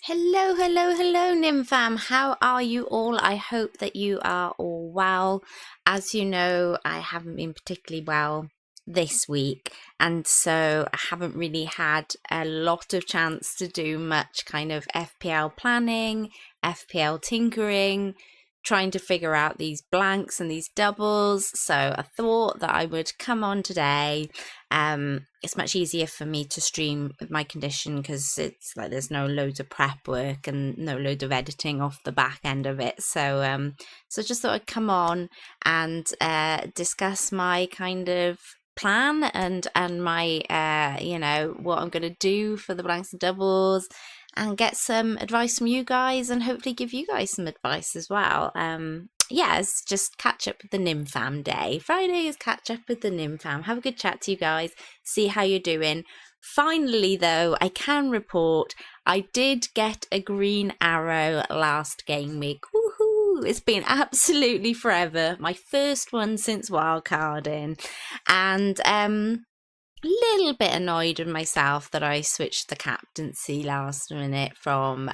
Hello, hello, hello, Nimfam. How are you all? I hope that you are all well. As you know, I haven't been particularly well this week, and so I haven't really had a lot of chance to do much kind of FPL planning, FPL tinkering, trying to figure out these blanks and these doubles. So I thought that I would come on today. It's much easier for me to stream with my condition because it's like there's no loads of prep work and no load of editing off the back end of it. So just thought I'd come on and discuss my kind of plan and my what I'm gonna do for the blanks and doubles and get some advice from you guys and hopefully give you guys some advice as well. It's just catch up with the Nim Fam day. Friday is catch up with the Nim Fam. Have a good chat to you guys. See how you're doing. Finally, though, I can report I did get a green arrow last game week. Woohoo! It's been absolutely forever. My first one since wildcarding. And little bit annoyed with myself that I switched the captaincy last minute from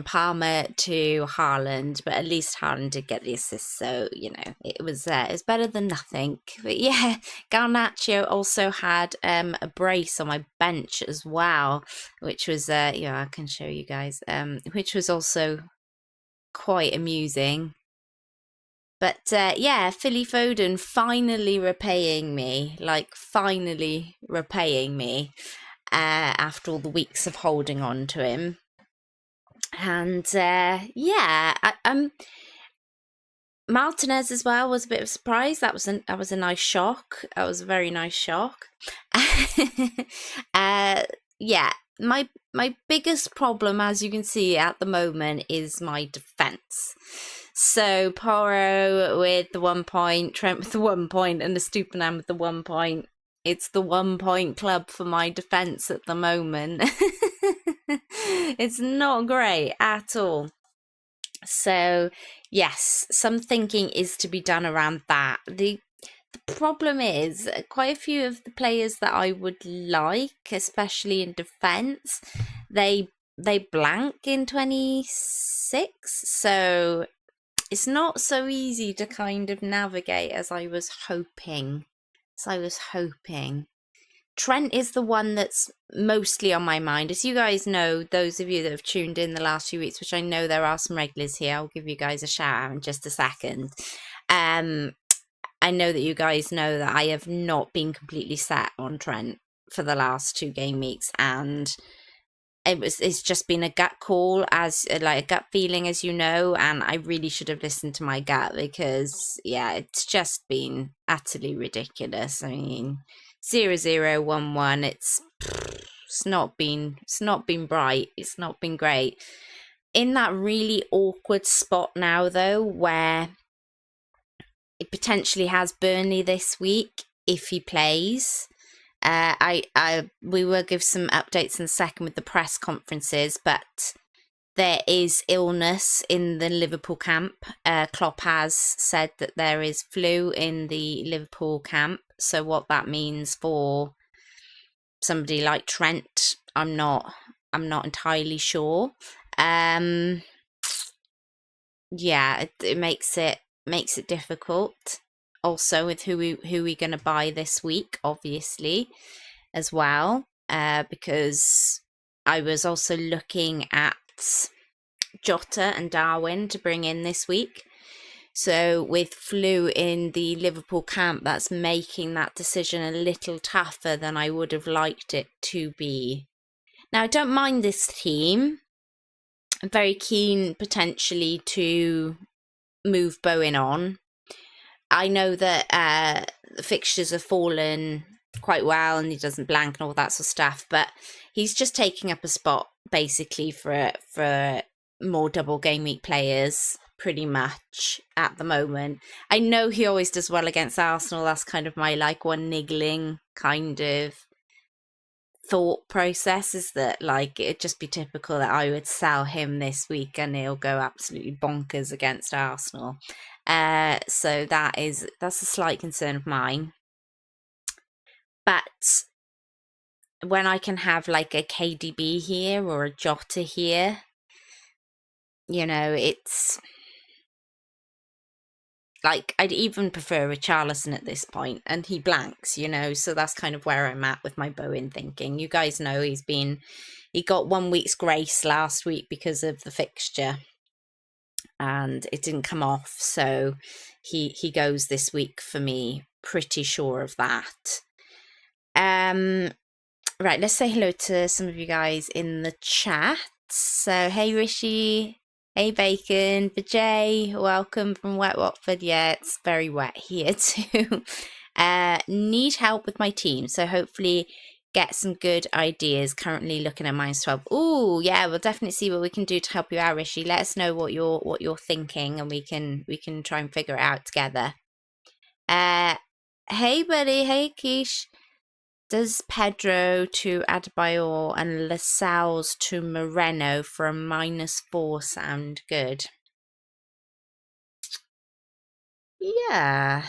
Palmer to Haaland, but at least Haaland did get the assist, so it was better than nothing. But yeah, Garnacho also had a brace on my bench as well, which was I can show you guys, which was also quite amusing. But Philly Foden finally repaying me, after all the weeks of holding on to him. And Martinez as well was a bit of a surprise. That was a nice shock. That was a very nice shock. My biggest problem, as you can see at the moment, is my defense. So Porro with the 1 point, Trent with the 1 point, and the Stupinan with the 1 point. It's the 1 point club for my defense at the moment. It's not great at all. So yes, some thinking is to be done around that. The problem is quite a few of the players that I would like, especially in defense, they blank in 26, so it's not so easy to kind of navigate as I was hoping. Trent is the one that's mostly on my mind. As you guys know, those of you that have tuned in the last few weeks, which I know there are some regulars here, I'll give you guys a shout out in just a second. I know that you guys know that I have not been completely set on Trent for the last 2 game weeks, and it's just been a gut call, as like a gut feeling, as you know, and I really should have listened to my gut because it's just been utterly ridiculous. I mean, 0-0-1-1, it's not been bright, it's not been great. In that really awkward spot now though, where it potentially has Burnley this week if he plays. We will give some updates in a second with the press conferences, but there is illness in the Liverpool camp. Klopp has said that there is flu in the Liverpool camp. So what that means for somebody like Trent, I'm not entirely sure. It makes it difficult. Also with who we going to buy this week, obviously, as well, because I was also looking at Jota and Darwin to bring in this week. So with flu in the Liverpool camp, that's making that decision a little tougher than I would have liked it to be. Now, I don't mind this team. I'm very keen potentially to move Bowen on. I know that the fixtures have fallen quite well and he doesn't blank and all that sort of stuff, but he's just taking up a spot basically for more double game week players pretty much at the moment. I know he always does well against Arsenal. That's kind of my one niggling kind of thought process, is that it'd just be typical that I would sell him this week and he'll go absolutely bonkers against Arsenal. So that's a slight concern of mine. But when I can have like a KDB here or a Jota here, you know, it's like I'd even prefer a Charlison at this point, and he blanks, you know, so that's kind of where I'm at with my Bowen thinking. You guys know he got 1 week's grace last week because of the fixture, and it didn't come off, so he goes this week for me, pretty sure of that. Right, let's say hello to some of you guys in the chat. So, hey Rishi, hey Bacon, Vijay, welcome from Wet Watford. Yeah, it's very wet here too. Need help with my team, so hopefully get some good ideas. Currently looking at -12. Oh, yeah, we'll definitely see what we can do to help you out, Rishi. Let us know what you're thinking, and we can try and figure it out together. Hey buddy, hey Keish. Does Pedro to Adebayor and Lascelles to Moreno for a -4 sound good? Yeah.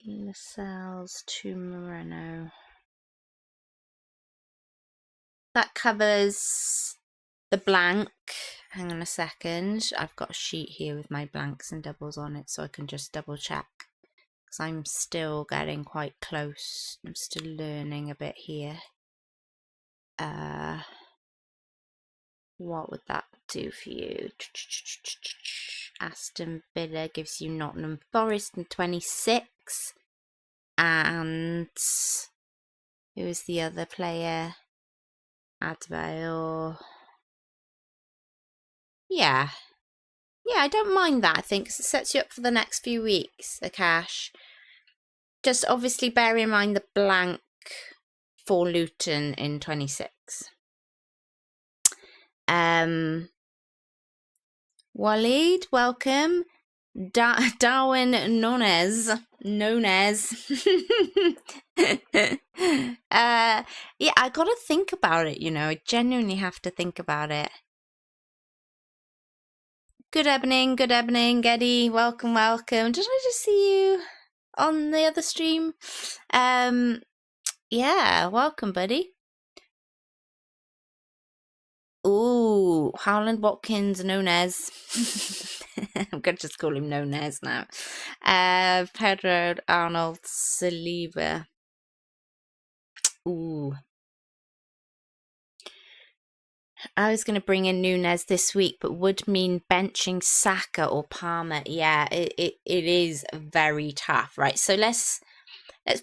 Lascelles to Moreno. That covers the blank. Hang on a second. I've got a sheet here with my blanks and doubles on it, so I can just double check. Because I'm still getting quite close. I'm still learning a bit here. What would that do for you? Aston Villa gives you Nottingham Forest in 26. And who is the other player? Adebayor. Yeah. Yeah, I don't mind that, I think, because it sets you up for the next few weeks, Akash. Just obviously bear in mind the blank for Luton in 26. Waleed, welcome. Darwin Nunez. Yeah, I gotta think about it, you know. I genuinely have to think about it. Good evening, Geddy. Welcome. Did I just see you on the other stream? Yeah, welcome, buddy. Ooh, Howland Watkins, Nunez. I'm gonna just call him Nunez now. Pedro, Arnold, Saliba. Ooh. I was going to bring in Nunez this week, but would mean benching Saka or Palmer. Yeah, it is very tough, right? So let's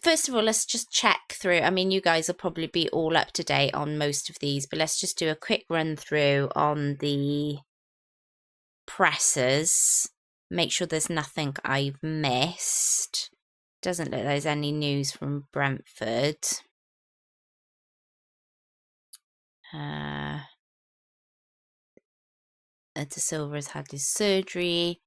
first of all, let's just check through. I mean, you guys will probably be all up to date on most of these, but let's just do a quick run through on the pressers. Make sure there's nothing I've missed. Doesn't look like there's any news from Brentford. De Silva has had his surgery.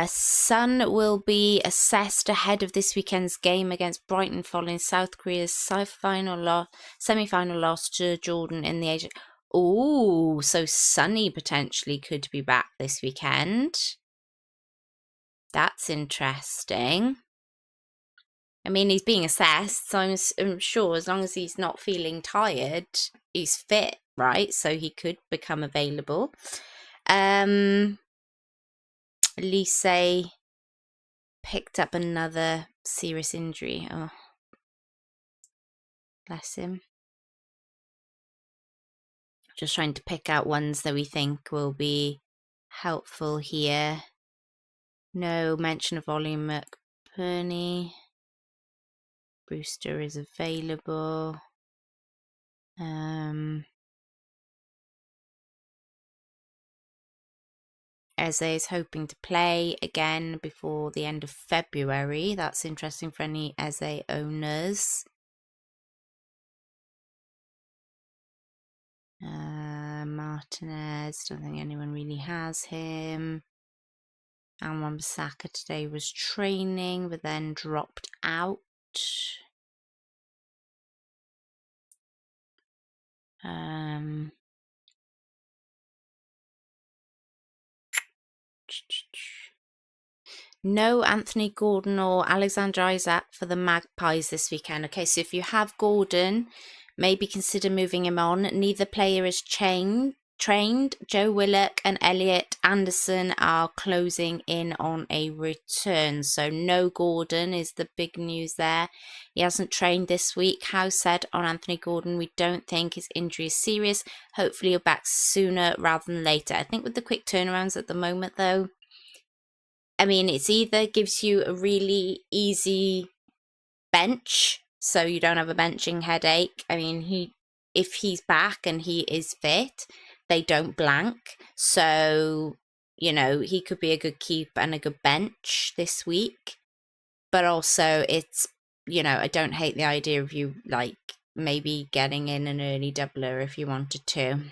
Son will be assessed ahead of this weekend's game against Brighton following South Korea's semi-final loss to Jordan in the Asia. Oh, so Sonny potentially could be back this weekend. That's interesting. I mean, he's being assessed, so I'm sure as long as he's not feeling tired, he's fit, right? So he could become available. Lise picked up another serious injury. Oh, bless him. Just trying to pick out ones that we think will be helpful here. No mention of Ollie McBurney. Brewster is available. Eze is hoping to play again before the end of February. That's interesting for any Eze owners. Martinez, don't think anyone really has him. Wan-Bissaka today was training, but then dropped out. No Anthony Gordon or Alexander Isak for the Magpies this weekend. Okay, so if you have Gordon, maybe consider moving him on. Neither player is trained. Joe Willock and Elliot Anderson are closing in on a return. So no Gordon is the big news there. He hasn't trained this week. Howe said on Anthony Gordon, we don't think his injury is serious. Hopefully you're back sooner rather than later. I think with the quick turnarounds at the moment though, I mean, it's either gives you a really easy bench, so you don't have a benching headache. I mean, if he's back and he is fit, they don't blank. So, you know, he could be a good keep and a good bench this week. But also it's, you know, I don't hate the idea of you, like, maybe getting in an early doubler if you wanted to.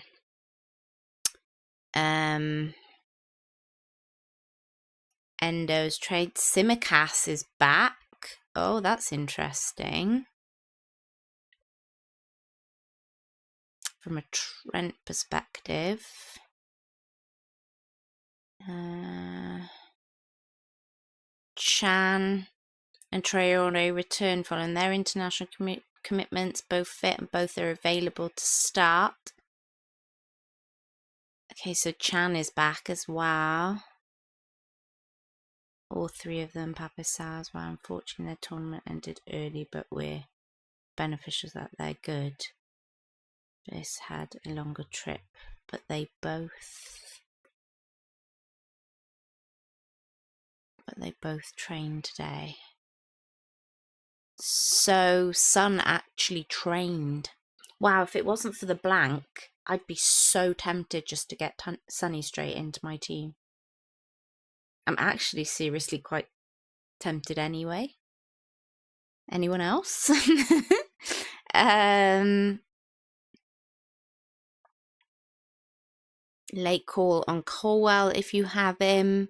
Endo's trade. Simicast is back. Oh, that's interesting. From a Trent perspective. Chan and Traore return following their international commitments, both fit and both are available to start. Okay, so Chan is back as well. All three of them, Papa Sars, well, unfortunately their tournament ended early, but we're beneficial that they're good. This had a longer trip, but they both trained today. So Sun actually trained. Wow, if it wasn't for the blank, I'd be so tempted just to get Sunny straight into my team. I'm actually seriously quite tempted anyway. Anyone else? Late call on Colwell if you have him.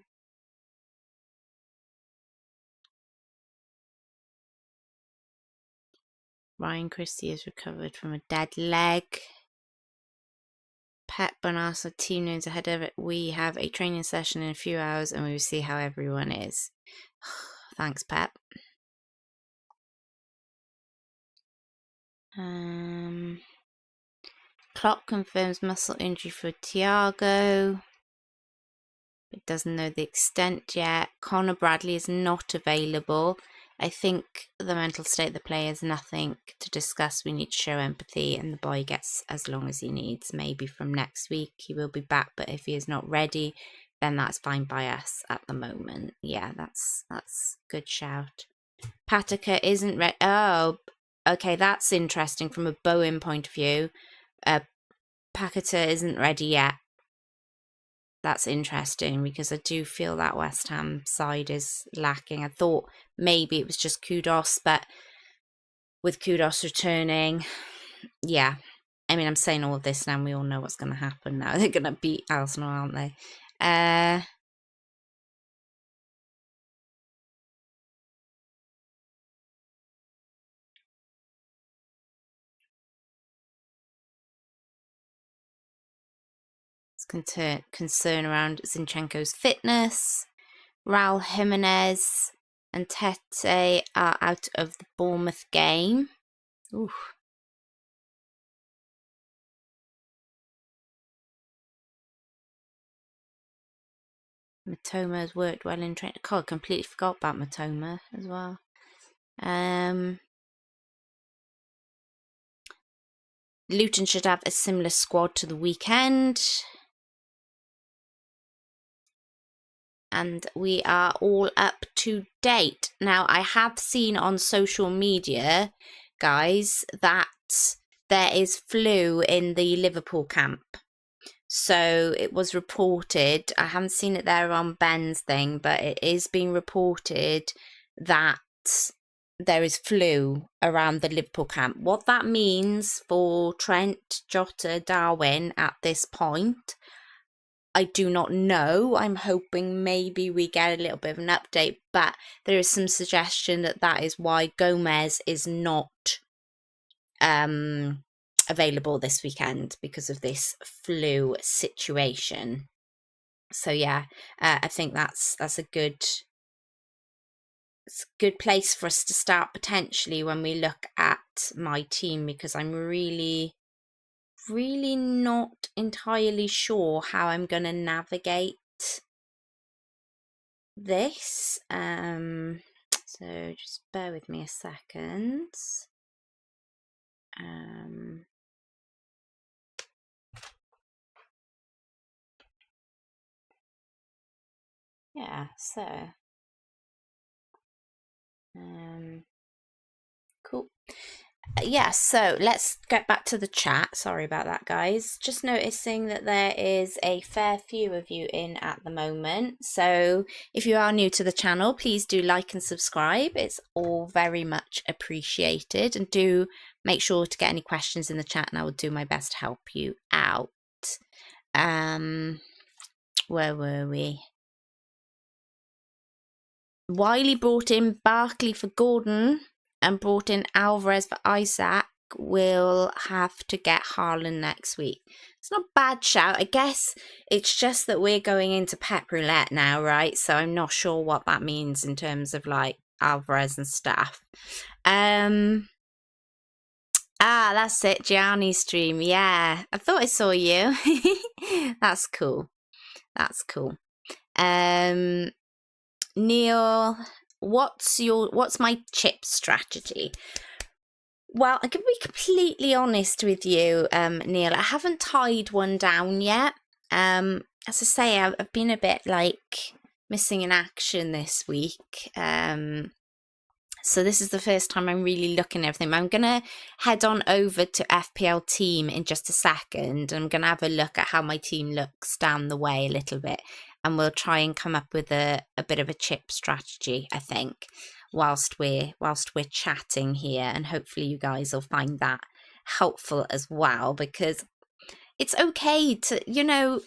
Ryan Christie has recovered from a dead leg. Pep Bonasa team names ahead of it. We have a training session in a few hours and we will see how everyone is. Thanks, Pep. Klopp confirms muscle injury for Thiago, but doesn't know the extent yet. Connor Bradley is not available. I think the mental state of the player is nothing to discuss. We need to show empathy and the boy gets as long as he needs. Maybe from next week he will be back, but if he is not ready, then that's fine by us at the moment. Yeah, that's good shout. Patika isn't ready. Oh, okay, that's interesting from a Bowen point of view. Paqueta isn't ready yet. That's interesting because I do feel that West Ham side is lacking. I thought maybe it was just Kudos, but with Kudos returning, yeah. I mean, I'm saying all of this now and we all know what's going to happen now. They're going to beat Arsenal, aren't they? Concern around Zinchenko's fitness. Raul Jimenez and Tete are out of the Bournemouth game. Ooh. Matoma has worked well in training. God, I completely forgot about Matoma as well. Luton should have a similar squad to the weekend. And we are all up to date. Now, I have seen on social media, guys, that there is flu in the Liverpool camp. So it was reported, I haven't seen it there on Ben's thing, but it is being reported that there is flu around the Liverpool camp. What that means for Trent, Jota, Darwin at this point, I do not know. I'm hoping maybe we get a little bit of an update, but there is some suggestion that that is why Gomez is not available this weekend because of this flu situation. So yeah, I think that's a good it's a good place for us to start potentially when we look at my team, because I'm really not entirely sure how I'm going to navigate this. So just bear with me a second. Yeah, so cool. Yeah, so let's get back to the chat. Sorry about that, guys. Just noticing that there is a fair few of you in at the moment. So if you are new to the channel, please do like and subscribe. It's all very much appreciated. And do make sure to get any questions in the chat and I will do my best to help you out. Where were we? Wiley brought in Barkley for Gordon and brought in Alvarez for Isaac. Will have to get Haaland next week. It's not a bad shout. I guess it's just that we're going into Pep Roulette now, right? So I'm not sure what that means in terms of like Alvarez and stuff. That's it. Gianni's stream. Yeah, I thought I saw you. That's cool. That's cool. Neil, what's my chip strategy? Well, I can be completely honest with you, Neil. I haven't tied one down yet. As I say, I've been a bit like missing in action this week. So this is the first time I'm really looking at everything. I'm going to head on over to FPL team in just a second. I'm going to have a look at how my team looks down the way a little bit. And we'll try and come up with a bit of a chip strategy, I think, whilst we're chatting here. And hopefully you guys will find that helpful as well, because it's okay to, you know,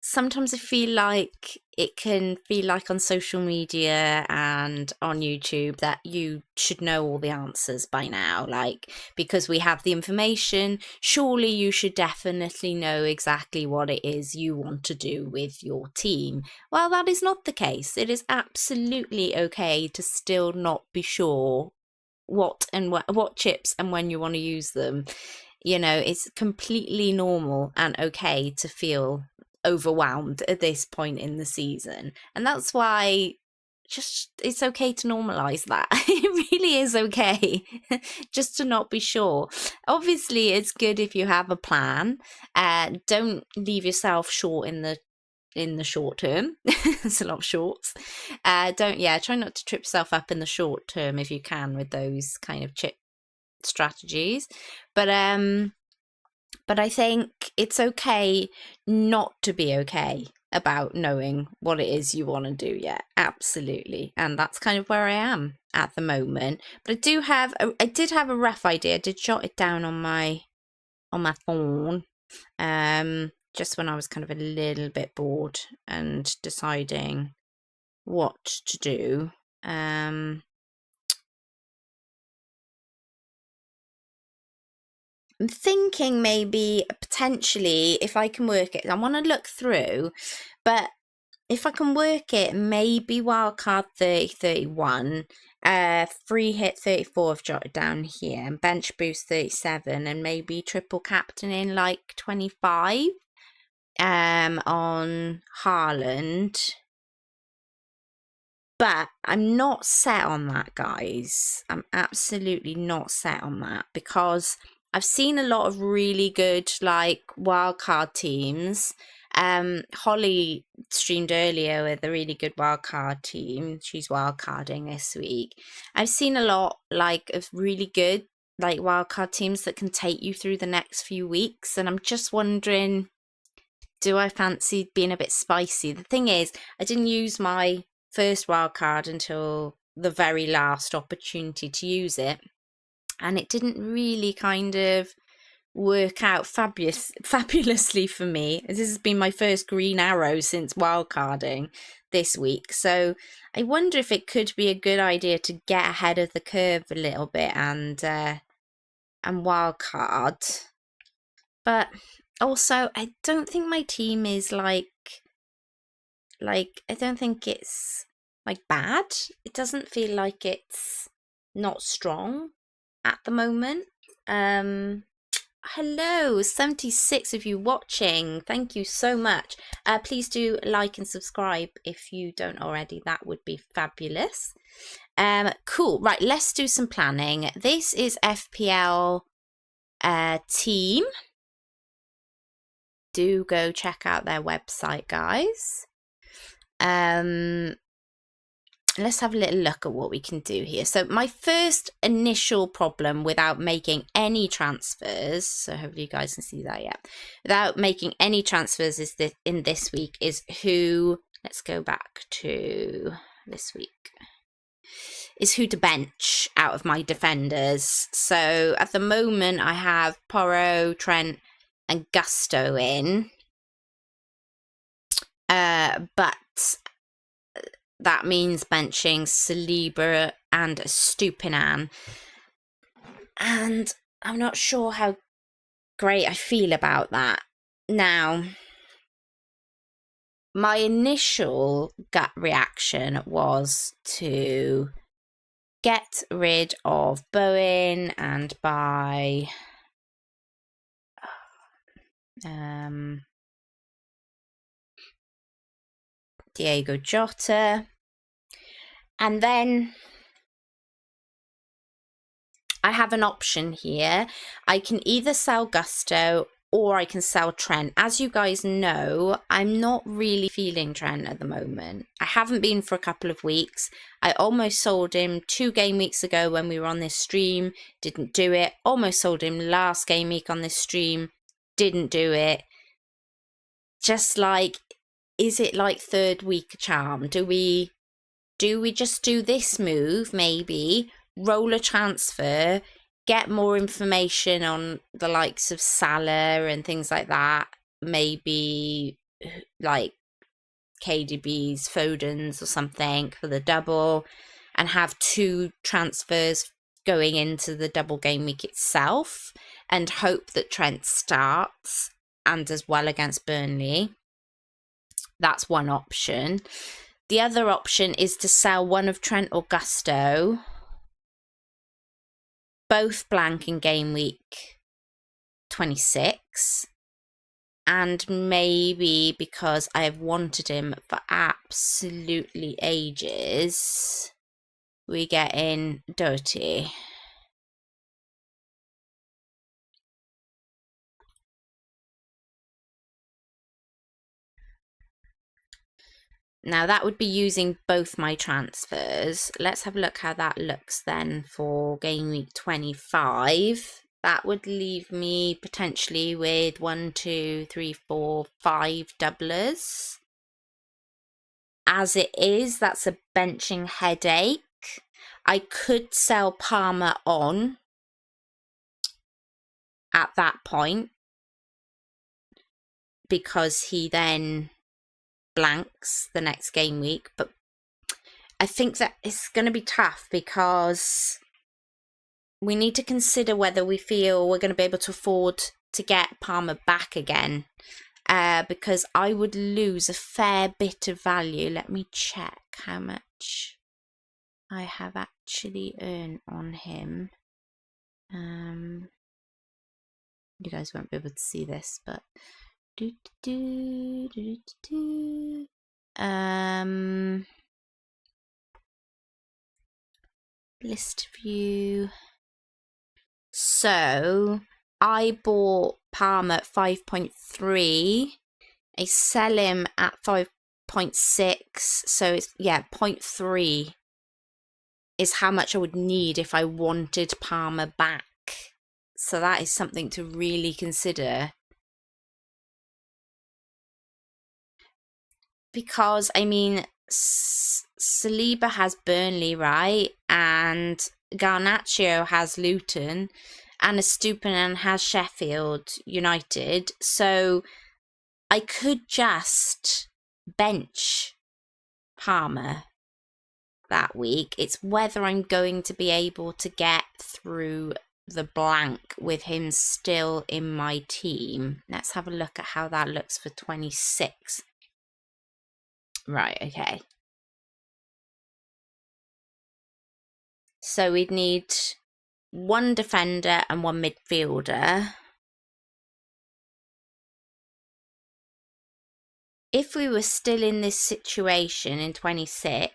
sometimes I feel like it can feel like on social media and on YouTube that you should know all the answers by now. Like, because we have the information, surely you should definitely know exactly what it is you want to do with your team. Well, that is not the case. It is absolutely okay to still not be sure what chips and when you want to use them. You know, it's completely normal and okay to feel overwhelmed at this point in the season, and that's why it's okay to normalize that. It really is okay just to not be sure. Obviously it's good if you have a plan. Don't leave yourself short in the short term. There's a lot of shorts. Try not to trip yourself up in the short term if you can with those kind of chip strategies, but I think it's okay not to be okay about knowing what it is you want to do yet. Absolutely. And that's kind of where I am at the moment. But I did have a rough idea. I did jot it down on my phone. Just when I was kind of a little bit bored and deciding what to do. I'm thinking maybe potentially if I can work it, I want to look through, but if I can work it, maybe wildcard 30, 31, free hit 34 I've jotted down here, and bench boost 37, and maybe triple captain in like 25 on Haaland. But I'm not set on that, guys. I'm absolutely not set on that, because I've seen a lot of really good like wildcard teams. Holly streamed earlier with a really good wildcard team. She's wildcarding this week. I've seen a lot like of really good like wildcard teams that can take you through the next few weeks, and I'm just wondering, do I fancy being a bit spicy? The thing is, I didn't use my first wildcard until the very last opportunity to use it, and it didn't really kind of work out fabulously for me. This has been my first green arrow since wildcarding this week, so I wonder if it could be a good idea to get ahead of the curve a little bit and wildcard. But also, I don't think my team is like I don't think it's like bad. It doesn't feel like it's not strong at the moment. Hello, 76 of you watching. Thank you so much. Please do like and subscribe if you don't already. That would be fabulous. Cool. Right, let's do some planning. This is FPL team. Do go check out their website, guys. Let's have a little look at what we can do here. So my first initial problem without making any transfers, so hopefully you guys can see that, without making any transfers is this, in this week, is who, let's go back to this week, is who to bench out of my defenders. So at the moment I have Porro, Trent and Gusto in, but that means benching Saliba and Stupinan. And I'm not sure how great I feel about that. Now, my initial gut reaction was to get rid of Bowen and buy Diego Jota. And then I have an option here. I can either sell Gusto or I can sell Trent. As you guys know, I'm not really feeling Trent at the moment. I haven't been for a couple of weeks. I almost sold him 2 game weeks ago when we were on this stream. Didn't do it. Almost sold him last game week on this stream. Didn't do it. Just like, is it like third week charm? Do we just do this move, maybe, roll a transfer, get more information on the likes of Salah and things like that, maybe like KDB's, Foden's or something for the double, and have 2 transfers going into the double game week itself, and hope that Trent starts and does well against Burnley. That's one option. The other option is to sell one of Trent or Gusto, both blank in game week 26, and maybe because I have wanted him for absolutely ages, we get in Doty. Now that would be using both my transfers. Let's have a look how that looks then for game week 25. That would leave me potentially with 1, 2, 3, 4, 5 doublers. As it is, that's a benching headache. I could sell Palmer on at that point because he then blanks the next game week, but I think that it's going to be tough because we need to consider whether we feel we're going to be able to afford to get Palmer back again, because I would lose a fair bit of value. Let me check how much I have actually earned on him. You guys won't be able to see this, but list view. So I bought Palmer at 5.3. I sell him at 5.6. So it's 0.3 is how much I would need if I wanted Palmer back. So that is something to really consider. Because, I mean, Saliba has Burnley, right? And Garnacho has Luton. And Estupinan has Sheffield United. So I could just bench Palmer that week. It's whether I'm going to be able to get through the blank with him still in my team. Let's have a look at how that looks for 26. Right, okay. So we'd need one defender and one midfielder. If we were still in this situation in 26,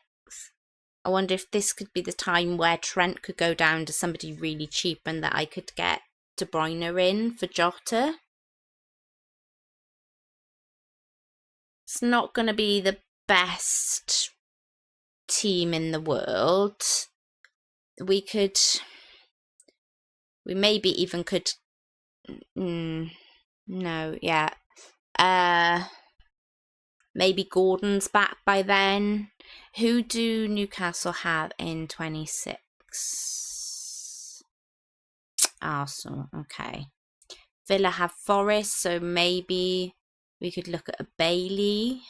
I wonder if this could be the time where Trent could go down to somebody really cheap and that I could get De Bruyne in for Jota. It's not going to be the best team in the world. We maybe even could, no, yeah. Maybe Gordon's back by then. Who do Newcastle have in 26? Arsenal, okay. Villa have Forest, so maybe we could look at a Bailey.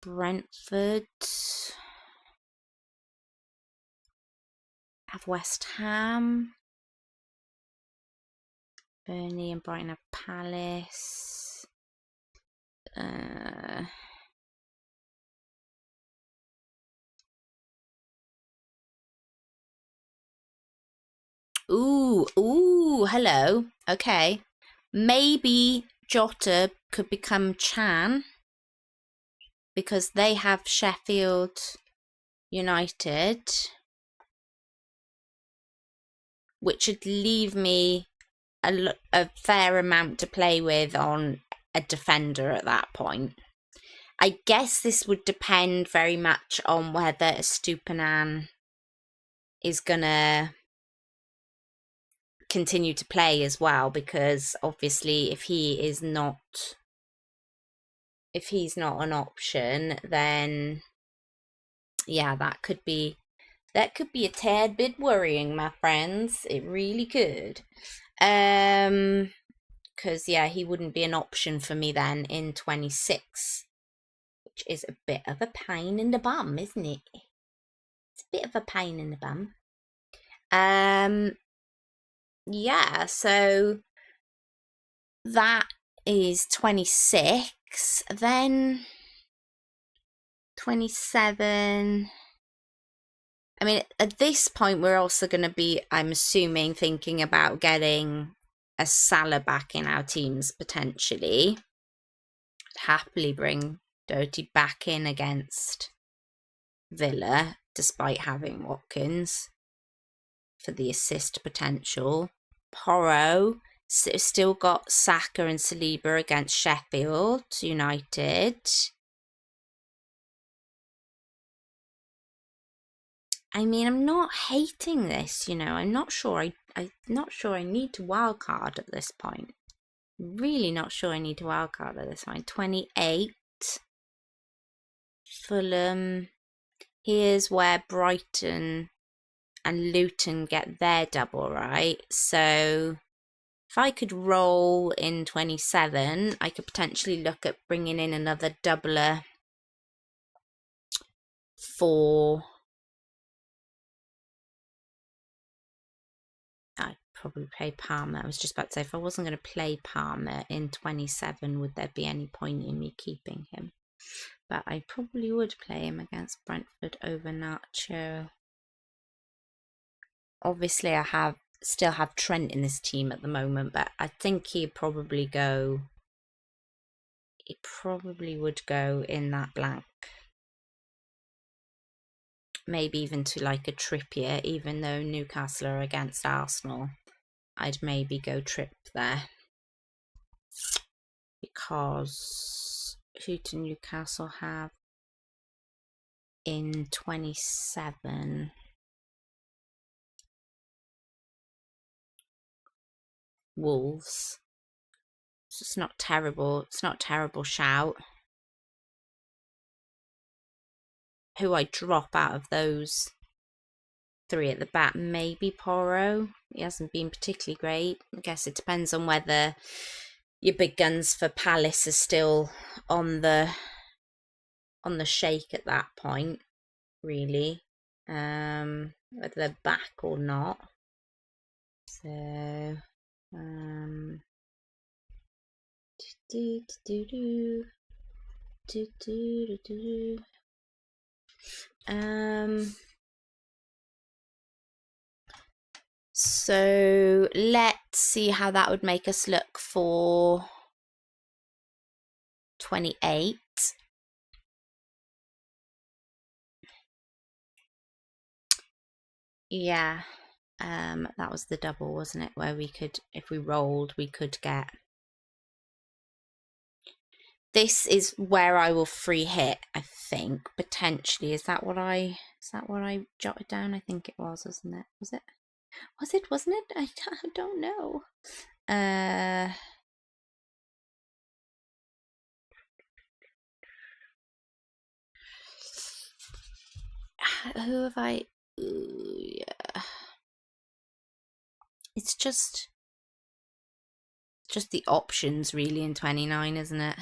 Brentford have West Ham. Burnley and Brighton have Palace. Ooh, hello. Okay. Maybe Jota could become Chan because they have Sheffield United, which would leave me a fair amount to play with on a defender at that point. I guess this would depend very much on whether Estupiñán is gonna continue to play as well, because obviously if he's not an option, then yeah, that could be a tad bit worrying, my friends. It really could. Because yeah, he wouldn't be an option for me then in 26, which is a bit of a pain in the bum, isn't it? It's a bit of a pain in the bum. Yeah, so that is 26. Then 27. I mean, at this point, we're also going to be, I'm assuming, thinking about getting a Salah back in our teams, potentially. I'd happily bring Doty back in against Villa, despite having Watkins for the assist potential. Porro still got Saka and Saliba against Sheffield United. I mean, I'm not hating this, I'm not sure. I'm not sure I need to wildcard at this point. Really not sure I need to wildcard at this point. 28. Fulham. Here's where Brighton and Luton get their double, right? So if I could roll in 27, I could potentially look at bringing in another doubler for... I'd probably play Palmer. I was just about to say, if I wasn't going to play Palmer in 27, would there be any point in me keeping him? But I probably would play him against Brentford over Nacho. Obviously, I still have Trent in this team at the moment, but I think he probably would go in that blank. Maybe even to like a Trippier, even though Newcastle are against Arsenal. I'd maybe go Trip there. Because who do Newcastle have in 27? Wolves. So it's not terrible. It's not a terrible shout. Who I drop out of those three at the back? Maybe Porro. He hasn't been particularly great. I guess it depends on whether your big guns for Palace are still on the shake at that point, really. Whether they're back or not. So So let's see how that would make us look for 28. Yeah, that was the double, wasn't it? Where we could, if we rolled, we could get. This is where I will free hit, I think, potentially. Is that what I jotted down? I think it was, wasn't it? Was it? Wasn't it? I don't know. Who have I? Ooh, yeah. It's just the options really in 29, isn't it?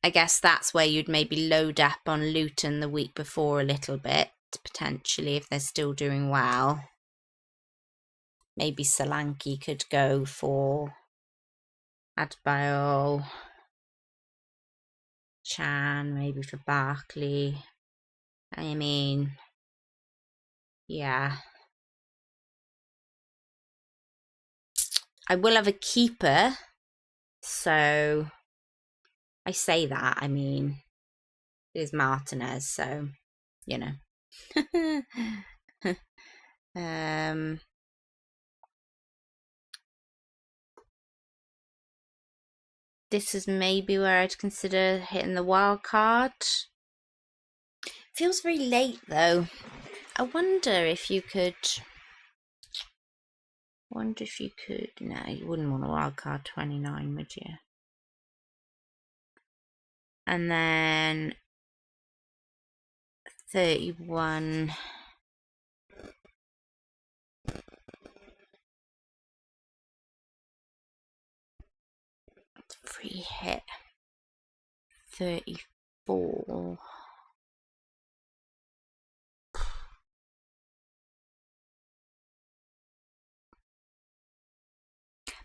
I guess that's where you'd maybe load up on Luton the week before a little bit, potentially, if they're still doing well. Maybe Solanke could go for Adbile, Chan, maybe for Barkley. I mean, yeah. I will have a keeper, so I say that, I mean, it is Martinez, so, you know. This is maybe where I'd consider hitting the wild card. Feels very late though. I wonder if you could. No, you wouldn't want a wild card 29, would you? And then 31. Free hit 34.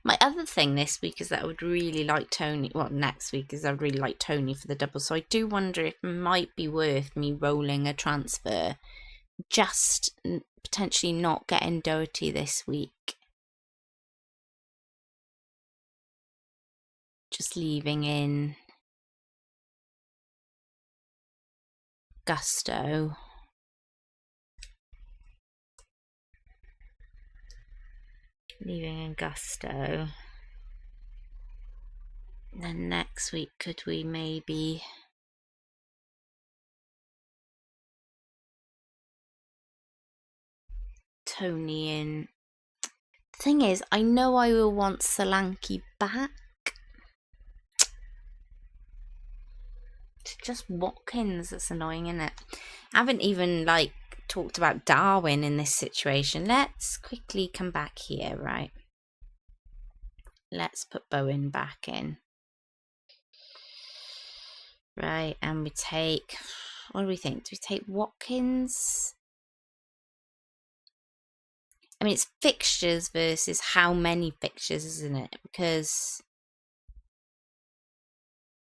My other thing this week is that I would really like Tony. Well, next week is I would really like Tony for the double. So I do wonder if it might be worth me rolling a transfer, just potentially not getting Doherty this week. Just leaving in Gusto. Leaving in Gusto. And then next week, could we maybe... Tony in. The thing is, I know I will want Solanke back. It's just Watkins that's annoying, isn't it? I haven't even talked about Darwin in this situation. Let's quickly come back here, right? Let's put Bowen back in. Right, and we take... What do we think? Do we take Watkins? I mean, it's fixtures versus how many fixtures, isn't it? Because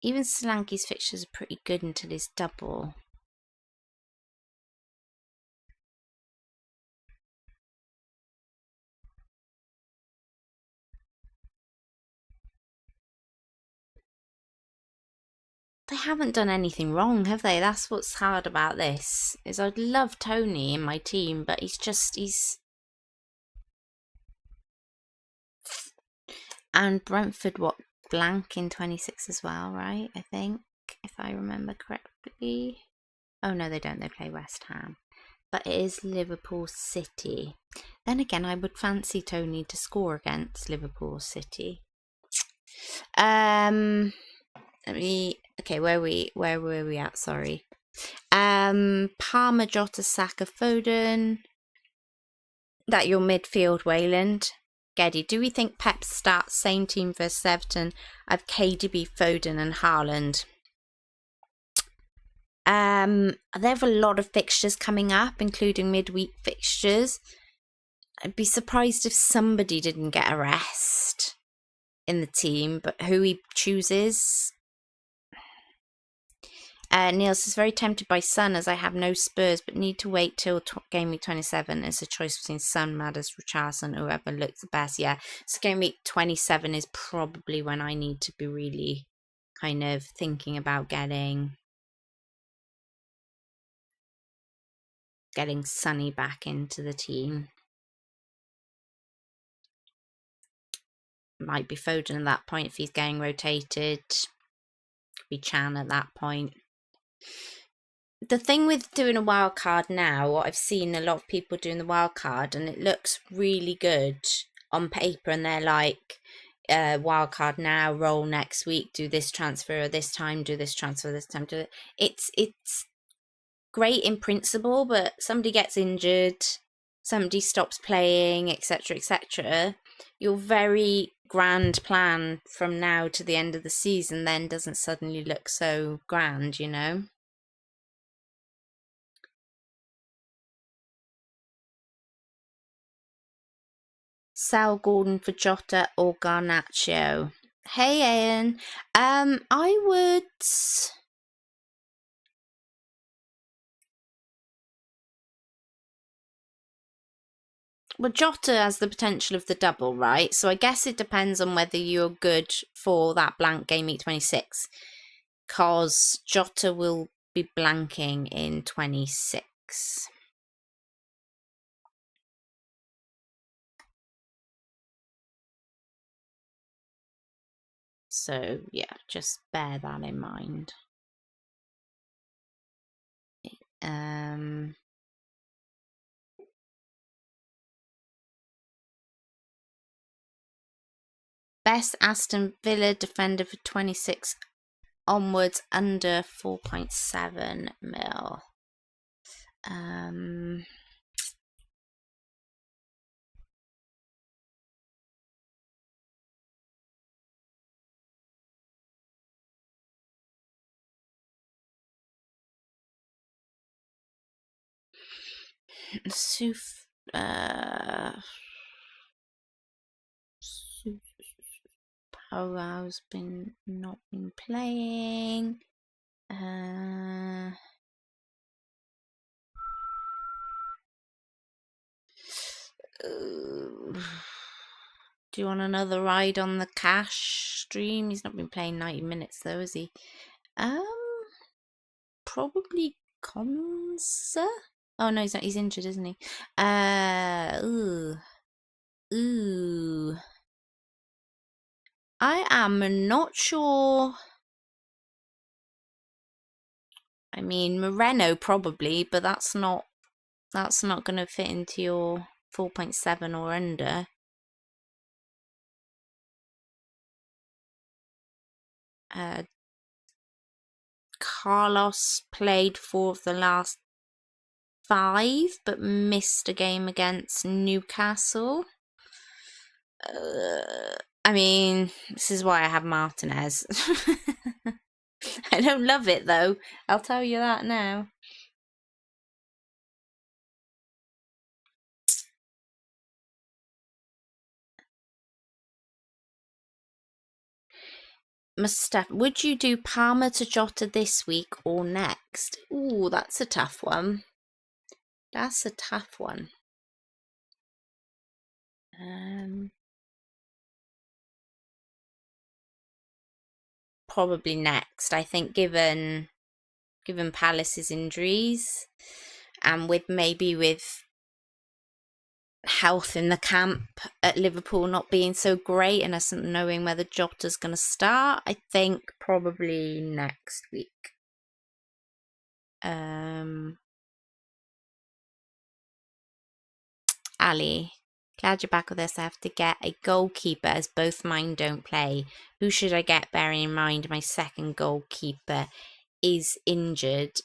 even Solanke's fixtures are pretty good until his double. They haven't done anything wrong, have they? That's what's hard about this. Is I'd love Tony in my team, but he's... And Brentford, blank in 26 as well, right? I think, if I remember correctly. Oh no, they don't. They play West Ham. But it is Liverpool City. Then again, I would fancy Tony to score against Liverpool City. Okay, where were we at? Sorry. Palmer, Jota, Saka, Foden. That your midfield, Wayland. Geddy, do we think Pep starts same team versus Everton? I've KDB, Foden and Haaland. They have a lot of fixtures coming up, including midweek fixtures. I'd be surprised if somebody didn't get a rest in the team, but who he chooses... Niels is very tempted by Son as I have no Spurs, but need to wait till game week 27. It's a choice between Son, Madders, Richarlison, whoever looks the best. Yeah, so game week 27 is probably when I need to be really kind of thinking about getting Sonny back into the team. Might be Foden at that point if he's getting rotated. Could be Chan at that point. The thing with doing a wild card now, what I've seen a lot of people doing the wild card, and it looks really good on paper, and they're like, wild card now, roll next week, do this transfer this time, do this transfer this time. It's great in principle, but somebody gets injured, somebody stops playing, etc., etc. Your very grand plan from now to the end of the season then doesn't suddenly look so grand, you know. Sal Gordon for Jota or Garnacho. Hey, Ian. I would. Well, Jota has the potential of the double, right? So I guess it depends on whether you're good for that blank game week 26. Because Jota will be blanking in 26. So, yeah, just bear that in mind. Best Aston Villa defender for 26 onwards under 4.7 mil. Powell's not been playing. Do you want another ride on the cash stream? He's not been playing 90 minutes though, is he? Probably Conza? Oh no, he's not. He's injured, isn't he? Ooh. I am not sure. I mean, Moreno probably, but that's not going to fit into your 4.7 or under. Carlos played 4 of the last 5, but missed a game against Newcastle. I mean, this is why I have Martinez. I don't love it though, I'll tell you that now. Mustafa, would you do Palmer to Jota this week or next? Ooh, that's a tough one. That's a tough one. Probably next. I think given Palace's injuries and with health in the camp at Liverpool not being so great and us knowing whether Jota's going to start, I think probably next week. Ali, glad you're back with us. I have to get a goalkeeper as both mine don't play. Who should I get, bearing in mind my second goalkeeper is injured?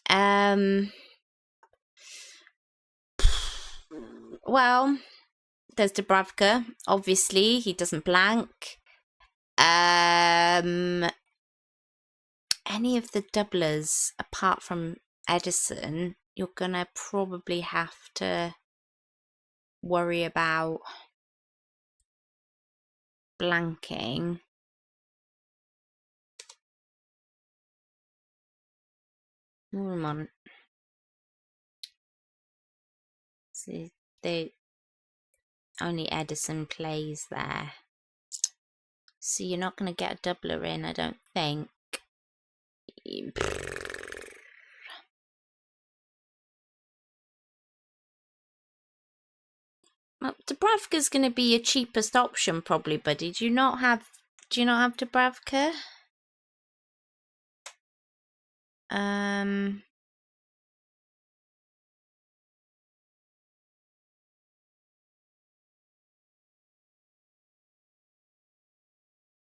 Well, there's Dubravka. Obviously, he doesn't blank. Any of the doublers apart from Edison, you're gonna probably have to worry about blanking. Mormont. See, they only Edison plays there. So you're not going to get a doubler in, I don't think. Well, Dubravka's going to be your cheapest option, probably, buddy. Do you not have Dubravka?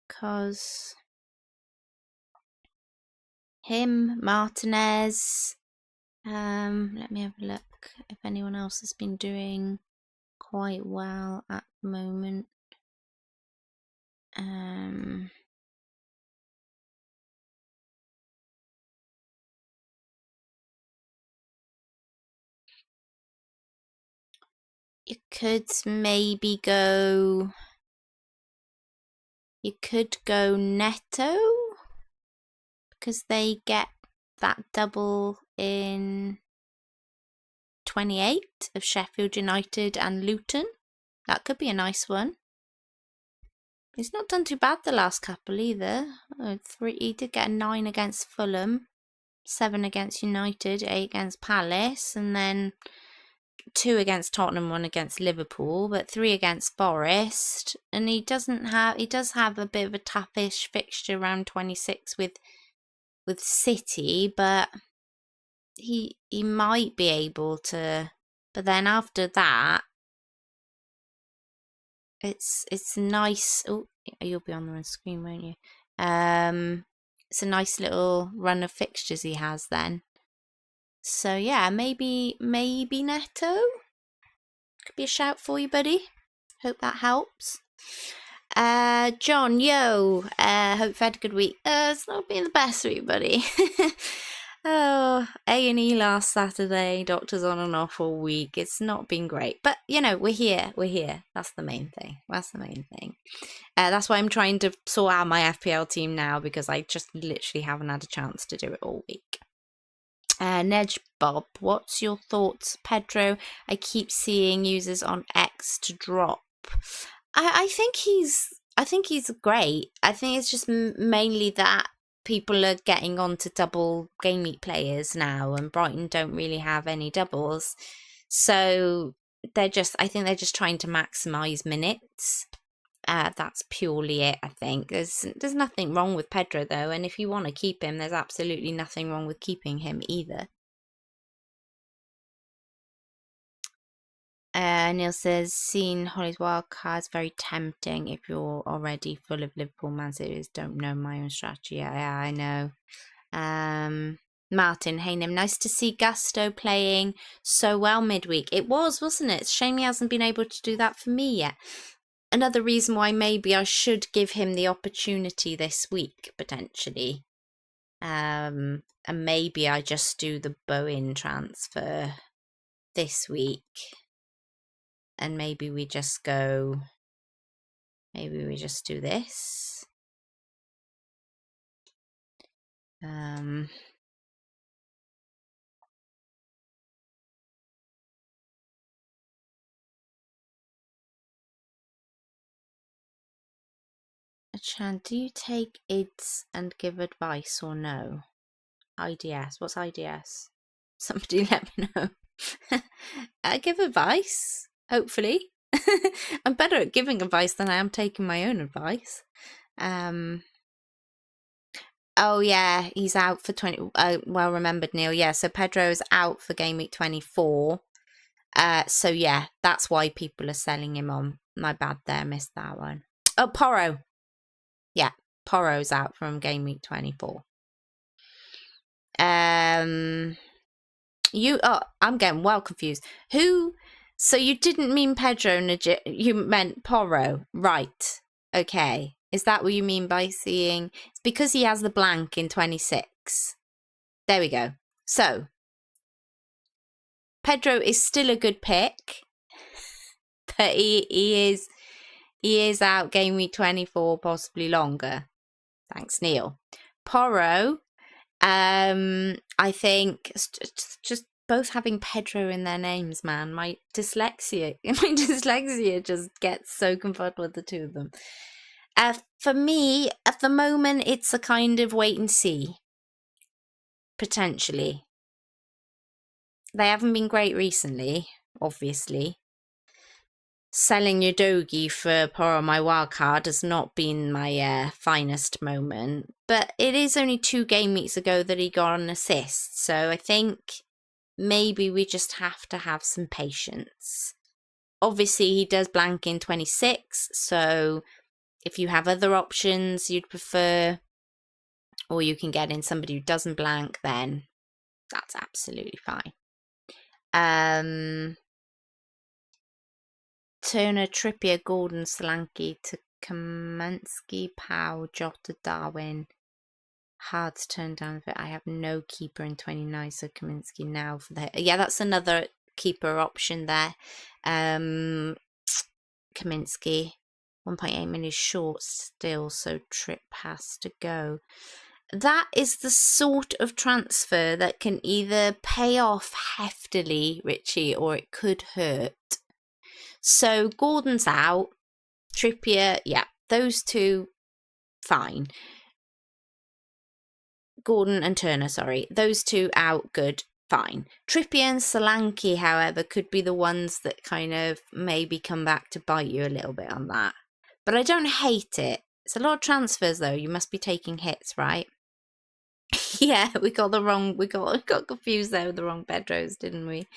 Cause him, Martinez. Let me have a look if anyone else has been doing quite well at the moment. You could maybe go. You could go Neto because they get that double in 28 of Sheffield United and Luton. That could be a nice one. He's not done too bad the last couple either. He did get a 9 against Fulham, 7 against United, 8 against Palace, and then 2 against Tottenham, 1 against Liverpool, but 3 against Forest. And he does have a bit of a toughish fixture around 26 with City, but he might be able to. But then after that, it's nice. Oh, you'll be on the screen, won't you? It's a nice little run of fixtures he has then. So yeah, maybe Neto could be a shout for you, buddy. Hope that helps. John, yo, hope you've had a good week. It's not been the best week, buddy. Oh, A&E last Saturday, doctors on and off all week. It's not been great, but you know, we're here. That's the main thing. That's why I'm trying to sort out my FPL team now, because I just literally haven't had a chance to do it all week. Nedge Bob, what's your thoughts, Pedro? I keep seeing users on X to drop. I think he's great. I think it's just mainly that people are getting on to double game week players now, and Brighton don't really have any doubles, so I think they're just trying to maximise minutes. That's purely it. I think there's nothing wrong with Pedro though, and if you want to keep him, there's absolutely nothing wrong with keeping him either. Neil says, seen Holly's wild cards, very tempting if you're already full of Liverpool Man Cities. Don't know my own strategy. Yeah, I know. Martin, hey Nim, nice to see Gusto playing so well midweek. It was, wasn't it? Shame he hasn't been able to do that for me yet. Another reason why maybe I should give him the opportunity this week, potentially. And maybe I just do the Bowen transfer this week. And maybe we just do this. Chan, do you take IDs and give advice or no? IDS, what's IDS? Somebody let me know. I give advice, hopefully. I'm better at giving advice than I am taking my own advice. Oh yeah, he's out for 20. Well remembered, Neil. Yeah, so Pedro's out for game week 24. So yeah, that's why people are selling him on. My bad there, missed that one. Oh, Porro. Yeah, Porro's out from game week 24. I'm getting well confused. Who? So you didn't mean Pedro you meant Porro, right? Okay. Is that what you mean by seeing? It's because he has the blank in 26. There we go. So Pedro is still a good pick, but he is out game week 24, possibly longer. Thanks, Neil. Porro, I think just both having Pedro in their names, man. My dyslexia just gets so confuddled with the two of them. For me, at the moment, it's a kind of wait and see. Potentially. They haven't been great recently, obviously. Selling your Dogi for Poro my wildcard has not been my finest moment. But it is only 2 game weeks ago that he got an assist. So I think maybe we just have to have some patience. Obviously, he does blank in 26. So if you have other options you'd prefer, or you can get in somebody who doesn't blank, then that's absolutely fine. Turner, Trippier, Gordon, Solanke to Kaminsky, Powell, Jota, Darwin. Hard to turn down if I have no keeper in 29, so Kaminsky now for the... Yeah, that's another keeper option there. Kaminsky, 1.8 million short still, so Tripp has to go. That is the sort of transfer that can either pay off heftily, Richie, or it could hurt. So Gordon's out. Trippier, yeah, those two, fine. Gordon and Turner, sorry. Those two out, good, fine. Trippier and Solanke, however, could be the ones that kind of maybe come back to bite you a little bit on that. But I don't hate it. It's a lot of transfers, though. You must be taking hits, right? Yeah, we got confused there with the wrong Pedros, didn't we?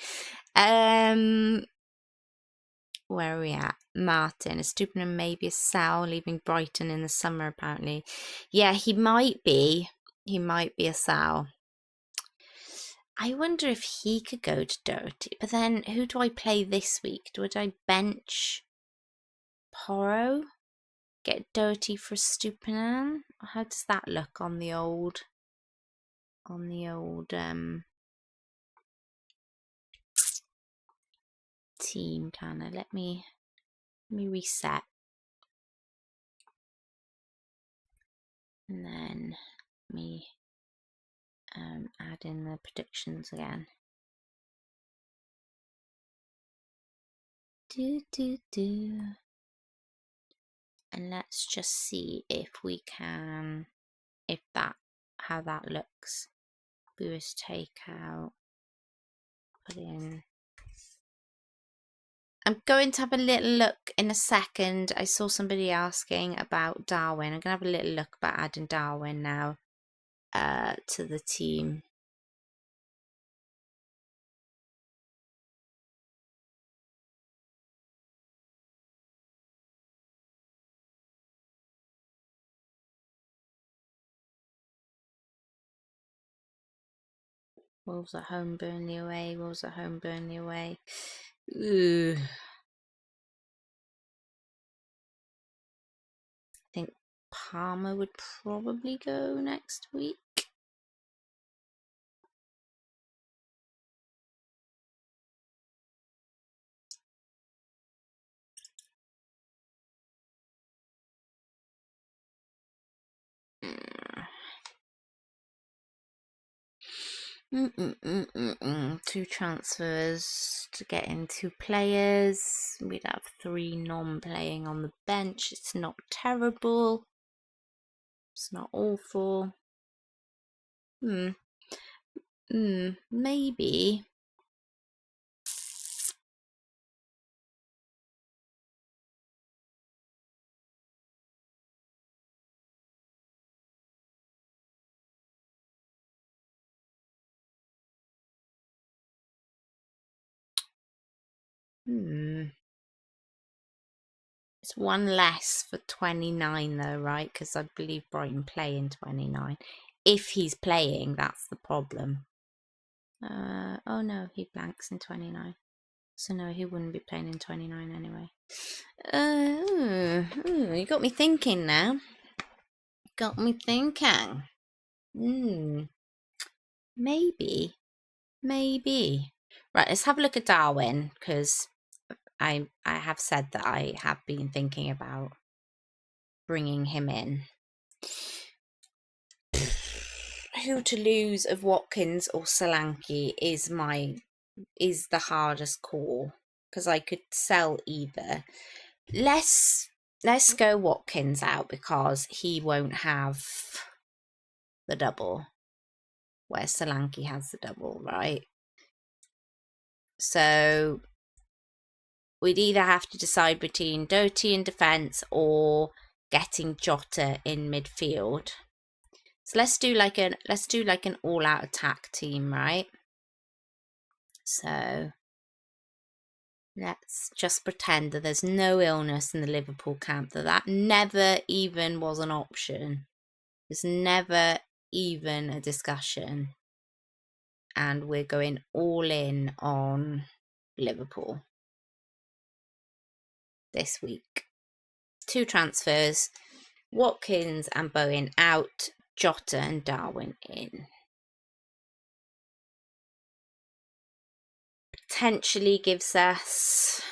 Where are we at? Martin, a stupid and maybe a Sal leaving Brighton in the summer, apparently. Yeah, he might be. He might be a Sal. I wonder if he could go to Doherty. But then, who do I play this week? Would I bench Porro? Get Doherty for Stupinan? How does that look on the old... team planner? Let me reset. And then me add in the predictions again. And let's just see if we can, how that looks. Boost takeout, put in. I'm going to have a little look in a second. I saw somebody asking about Darwin. I'm going to have a little look about adding Darwin now to the team. Wolves at home, Burnley away. Wolves at home, Burnley away. Ooh. I think Palmer would probably go next week. Two transfers to get in 2 players. We'd have 3 non-playing on the bench. It's not terrible. It's not awful. Maybe. It's 1 less for 29 though, right? Because I believe Brighton play in 29. If he's playing, that's the problem. Oh no, he blanks in 29. So no, he wouldn't be playing in 29 anyway. You got me thinking now. Got me thinking. Maybe. Right, let's have a look at Darwin, because I have said that I have been thinking about bringing him in. who to lose of Watkins or Solanke is the hardest call, because I could sell either. Let's go Watkins out because he won't have the double, where Solanke has the double, right? So we'd either have to decide between Doty in defence or getting Jota in midfield. So let's do like an all-out attack team, right? So let's just pretend that there's no illness in the Liverpool camp, that never even was an option. There's never even a discussion. And we're going all in on Liverpool this week. 2 transfers, Watkins and Bowen out, Jota and Darwin in. Potentially gives us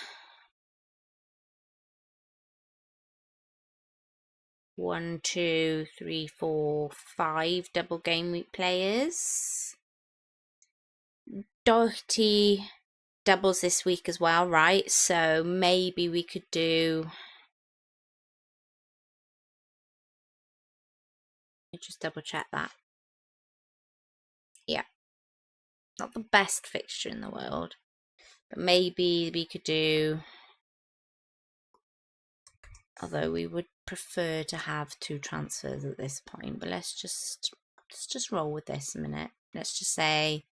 1, 2, 3, 4, 5 double game week players. Doherty doubles this week as well, right? So maybe we could do... just double check that. Yeah. Not the best fixture in the world. But maybe we could do... although we would prefer to have 2 transfers at this point. But let's just roll with this a minute. Let's just say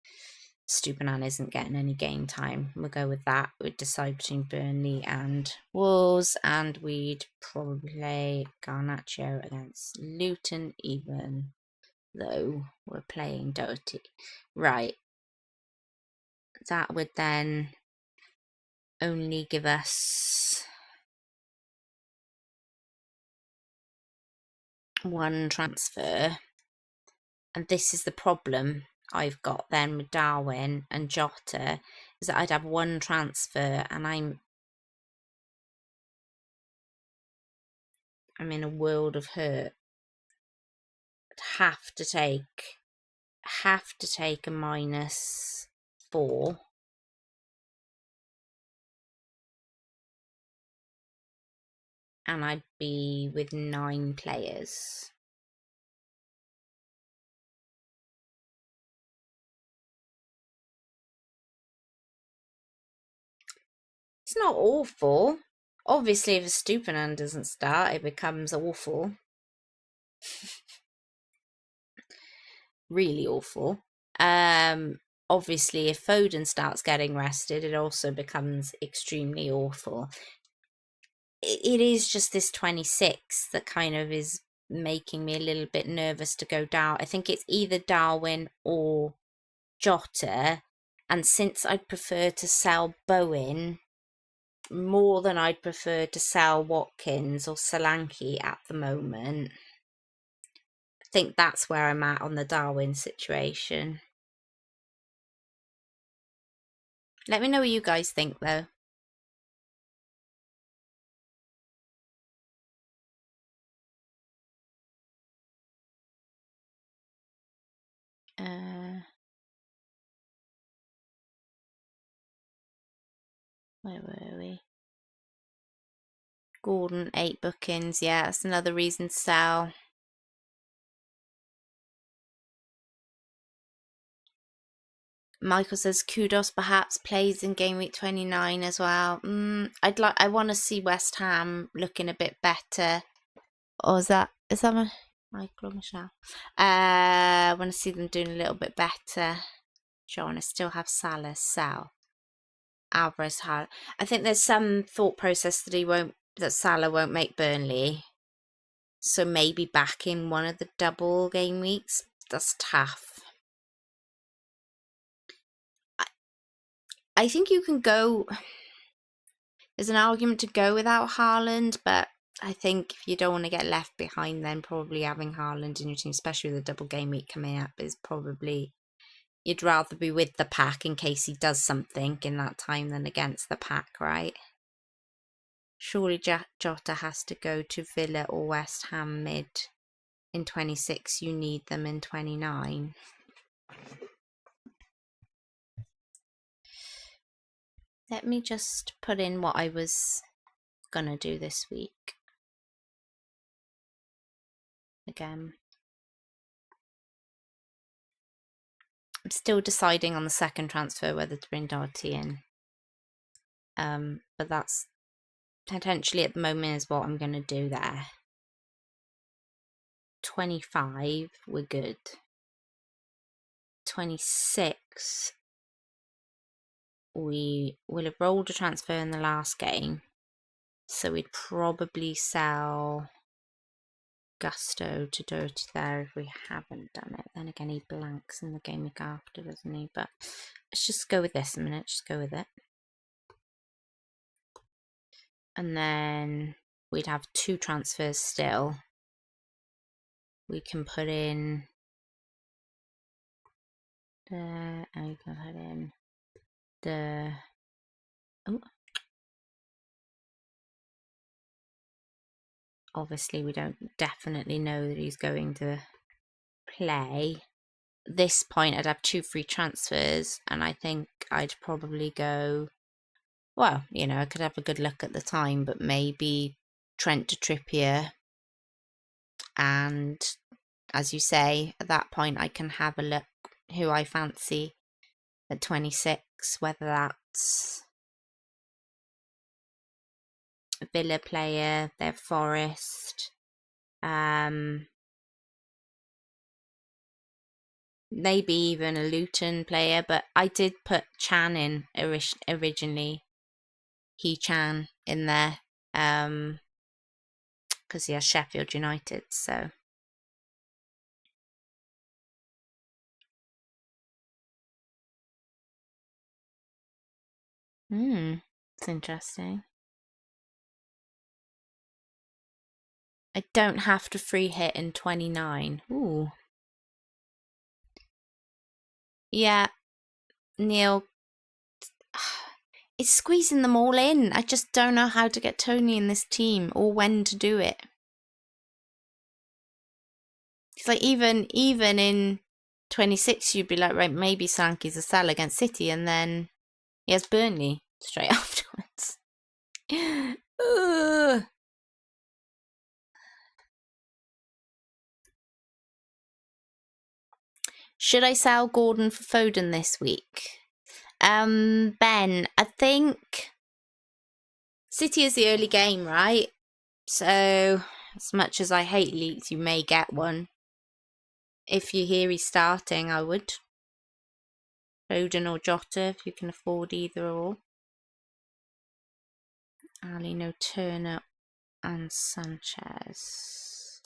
Stupinan isn't getting any game time. We'll go with that. We'd decide between Burnley and Wolves, and we'd probably play Garnacho against Luton, even though we're playing Doherty. Right. That would then only give us 1 transfer. And this is the problem I've got then with Darwin and Jota, is that I'd have 1 transfer and I'm in a world of hurt. I'd have to take a -4. And I'd be with 9 players. It's not awful. Obviously, if a Stupinan doesn't start, it becomes awful. Really awful. Obviously, if Foden starts getting rested, it also becomes extremely awful. It is just this 26 that kind of is making me a little bit nervous to go down. I think it's either Darwin or Jota. And since I'd prefer to sell Bowen more than I'd prefer to sell Watkins or Solanke at the moment, I think that's where I'm at on the Darwin situation. Let me know what you guys think, though. Where were we? Gordon, 8 bookings. Yeah, that's another reason to sell. Michael says Kudos perhaps plays in game week 29 as well. I want to see West Ham looking a bit better. Or is that my Michael or Michelle? I want to see them doing a little bit better. John, I still have Salah, Sal, Alvarez, Hall. I think there's some thought process that Salah won't make Burnley. So maybe back in one of the double game weeks. That's tough. I think you can go... There's an argument to go without Haaland, but I think if you don't want to get left behind, then probably having Haaland in your team, especially with the double game week coming up, is probably... You'd rather be with the pack in case he does something in that time than against the pack, right? Surely Jota has to go to Villa or West Ham mid. in 26, you need them in 29. Let me just put in what I was gonna do this week. Again. I'm still deciding on the second transfer whether to bring Darty in. But that's potentially at the moment is what I'm going to do there. 25, we're good. 26, we will have rolled a transfer in the last game. So we'd probably sell Gusto to Dirty there if we haven't done it. Then again, he blanks in the game week after, doesn't he? But let's just go with this a minute. Just go with it. And then we'd have 2 transfers still. We can put in and we can put in the obviously we don't definitely know that he's going to play. At this point I'd have 2 free transfers, and I think I'd probably go, well, you know, I could have a good look at the time, but maybe Trent to Trippier, and as you say, at that point I can have a look who I fancy at 26, whether that's a Villa player, their Forest, maybe even a Luton player, but I did put Chan in originally. Chan in there, because he has Sheffield United, so. It's interesting. I don't have to free hit in 29. Ooh. Yeah, Neil. It's squeezing them all in. I just don't know how to get Tony in this team or when to do it. It's like even in 26, you'd be like, right, maybe Sankey's a sell against City, and then he has Burnley straight afterwards. Should I sell Gordon for Foden this week? Ben, I think City is the early game, right? So, as much as I hate leaks, you may get one. If you hear he's starting, I would. Foden or Jota, if you can afford either or. Ali, no Turner and Sanchez.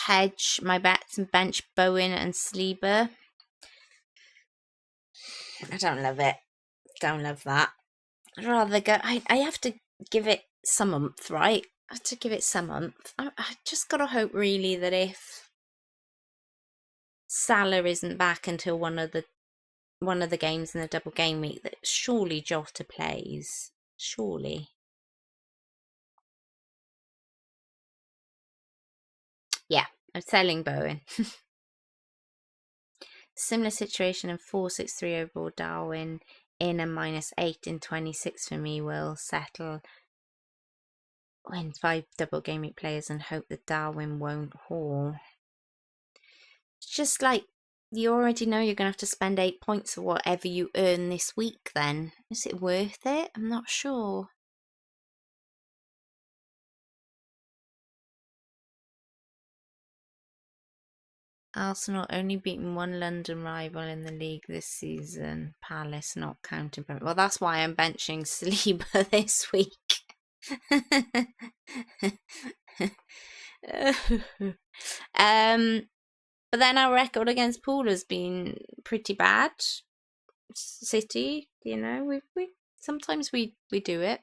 Hedge my bets and bench Bowen and Sleeper. I don't love it. Don't love that. I'd rather go. I have to give it some month, right? I have to give it some month. I just gotta hope really that if Salah isn't back until one of the games in the double game week, that surely Jota plays. Surely. Yeah, I'm selling Bowen. Similar situation in 4-6-3 overall. Darwin in a -8 in 26 for me will settle. Win 5 double game week players and hope that Darwin won't haul. It's just like, you already know you're going to have to spend 8 points for whatever you earn this week then. Is it worth it? I'm not sure. Arsenal only beaten 1 London rival in the league this season. Palace not counting. Well, that's why I'm benching Sleeper this week. But then our record against Poole has been pretty bad. City, you know, we sometimes we do it.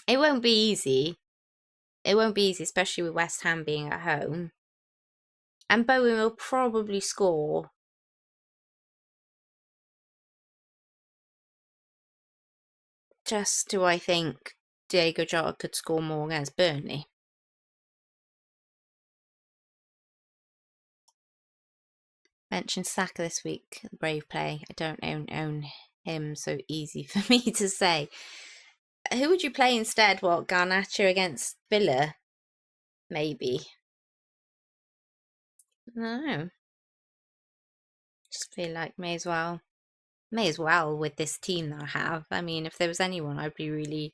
It won't be easy. It won't be easy, especially with West Ham being at home. And Bowen will probably score. Just to, I think, Diogo Jota could score more against Burnley. Mentioned Saka this week, the Brave play. I don't own him, so easy for me to say. Who would you play instead? What, Garnacho against Villa? Maybe. No. Just feel like may as well with this team that I have. I mean, if there was anyone, I'd be really...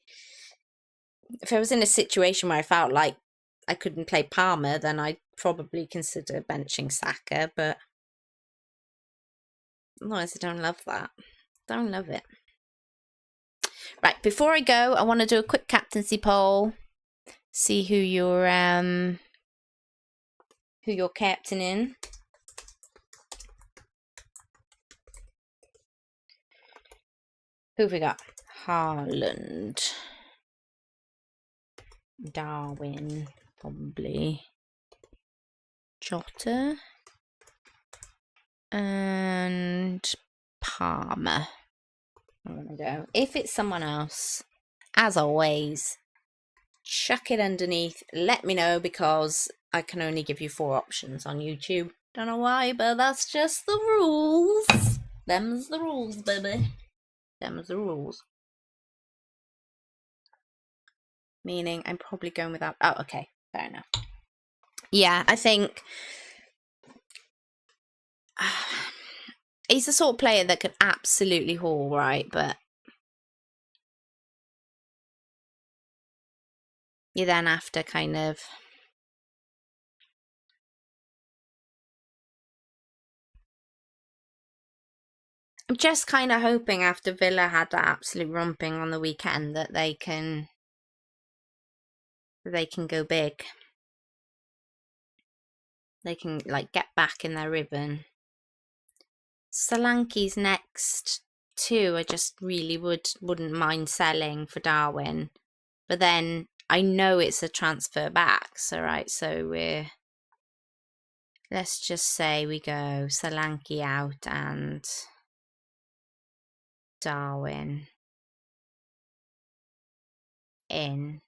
If I was in a situation where I felt like I couldn't play Palmer, then I'd probably consider benching Saka, but otherwise I don't love that. Don't love it. Right, before I go, I want to do a quick captaincy poll. See who you're captaining. Who have we got? Haaland. Darwin, probably. Jota. And Palmer. I'm going to go. If it's someone else, as always, chuck it underneath. Let me know, because I can only give you 4 options on YouTube. Don't know why, but that's just the rules. Them's the rules, baby. Them's the rules. Meaning I'm probably going without... Oh, okay. Fair enough. Yeah, I think... he's the sort of player that could absolutely haul, right? But you then have to kind of... I'm just kind of hoping after Villa had that absolute romping on the weekend that they can go big. They can like get back in their ribbon. Solanke's next 2 I just really wouldn't mind selling for Darwin. But then I know it's a transfer back, so let's just say we go Solanke out and Darwin in.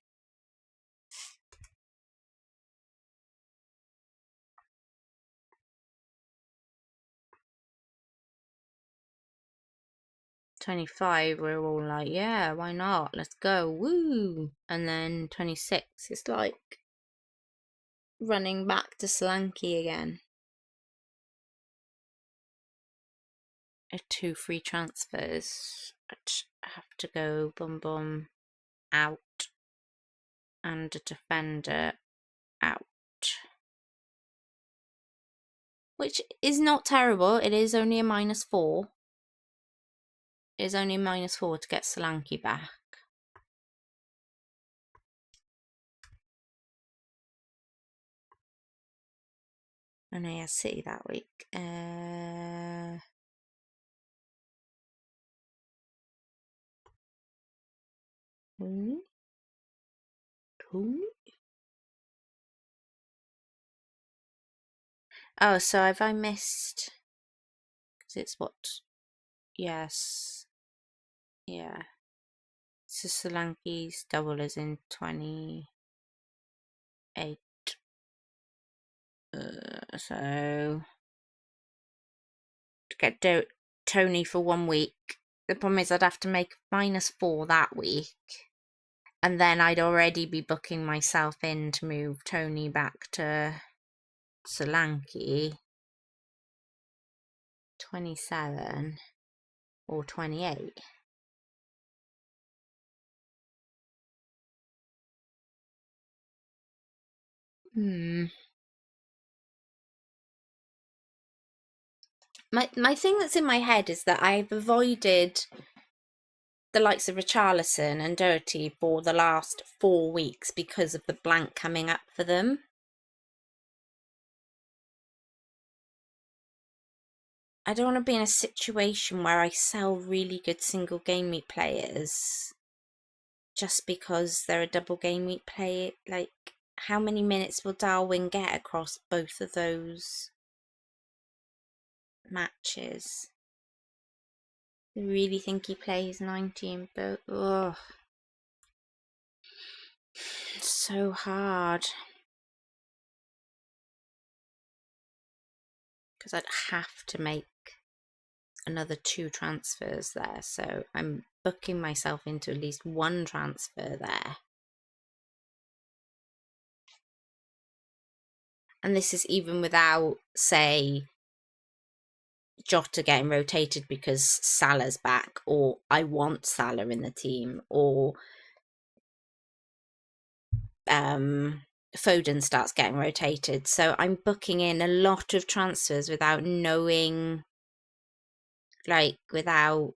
$25, we're all like, yeah, why not? Let's go, woo! And then 26, it's like running back to Solanke again. 2 free transfers. I have to go boom out and a defender out, which is not terrible. It is only a -4. It is only a -4 to get Solanke back. And he has City that week. Oh, so have I missed? Because it's what? Yes. Yeah. So Solanke's double is in 28. So to get Tony for 1 week. The problem is I'd have to make -4 that week. And then I'd already be booking myself in to move Tony back to Solanke. 27 or 28. My thing that's in my head is that I've avoided the likes of Richarlison and Doherty for the last 4 weeks because of the blank coming up for them. I don't want to be in a situation where I sell really good single game week players just because they're a double game week player. Like, how many minutes will Darwin get across both of those matches? I really think he plays 90 in both. Ugh. It's so hard. Because I'd have to make another 2 transfers there. So I'm booking myself into at least 1 transfer there. And this is even without, say, Jota getting rotated because Salah's back, or I want Salah in the team, or Foden starts getting rotated. So I'm booking in a lot of transfers without knowing, like, without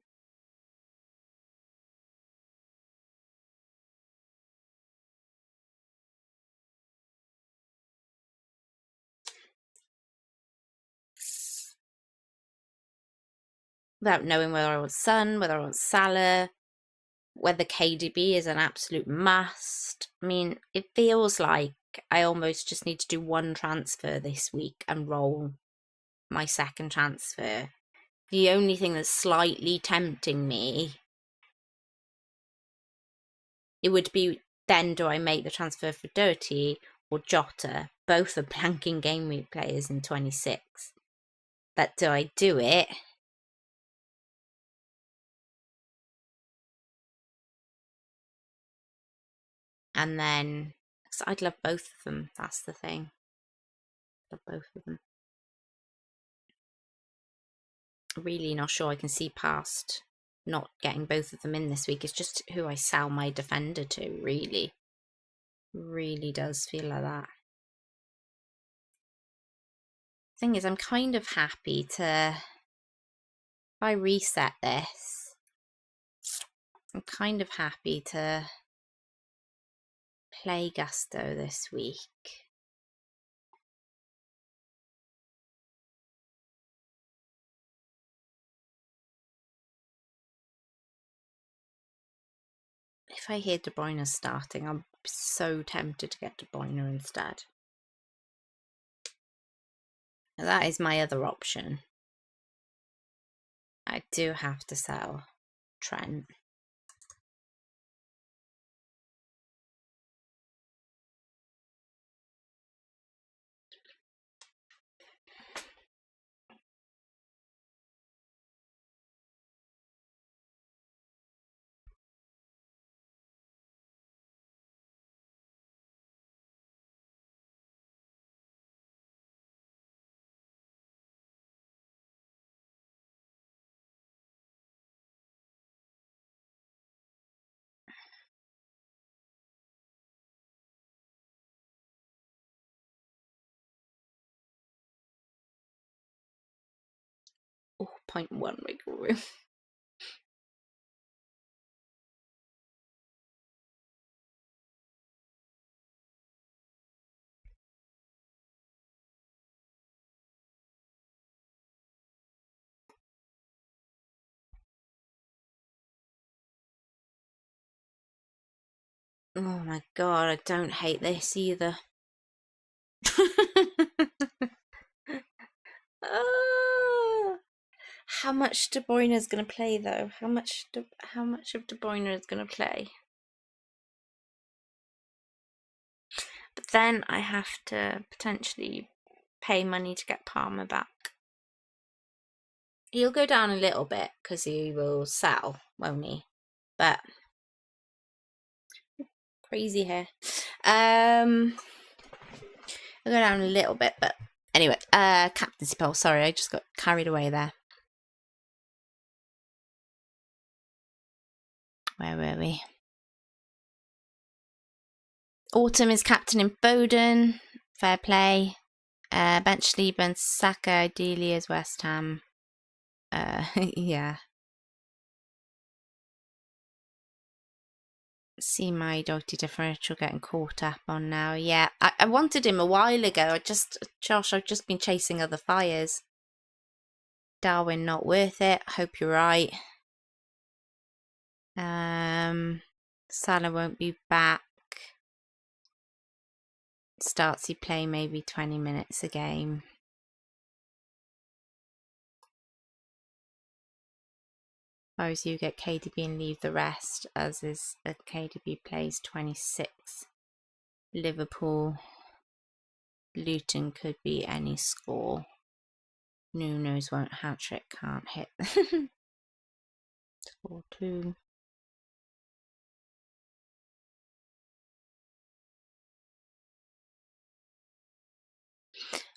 knowing whether I want Son, whether I want Salah, whether KDB is an absolute must. I mean, it feels like I almost just need to do 1 transfer this week and roll my 2nd transfer. The only thing that's slightly tempting me, it would be then, do I make the transfer for Doherty or Jota? Both are blanking game week players in 26. But do I do it? And then, so I'd love both of them. That's the thing. Love both of them. Really not sure I can see past not getting both of them in this week. It's just who I sell my defender to, really. Really does feel like that. Thing is, I'm kind of happy to, if I reset this, I'm kind of happy to play Gusto this week. If I hear De Bruyne starting, I'm so tempted to get De Bruyne instead. Now, that is my other option. I do have to sell Trent. Oh, 0.1 wiggle room. Oh my god, I don't hate this either. How much De Bruyne is going to play though? How much of De Bruyne is going to play? But then I have to potentially pay money to get Palmer back. He'll go down a little bit because he will sell, won't he? But crazy here. I'll go down a little bit, but anyway, captaincy poll. Sorry, I just got carried away there. Where were we? Autumn is captain in Foden. Fair play. Bench Liebe and Saka ideally as West Ham. Yeah. See my Doherty differential getting caught up on now. Yeah, I wanted him a while ago. Josh, I've just been chasing other fires. Darwin, not worth it. Hope you're right. Salah won't be back. Starts he play maybe 20 minutes a game. If I was you, get KDB and leave the rest, as is a KDB plays 26. Liverpool, Luton could be any score. Nuno's won't hat-trick, can't hit. 4-2.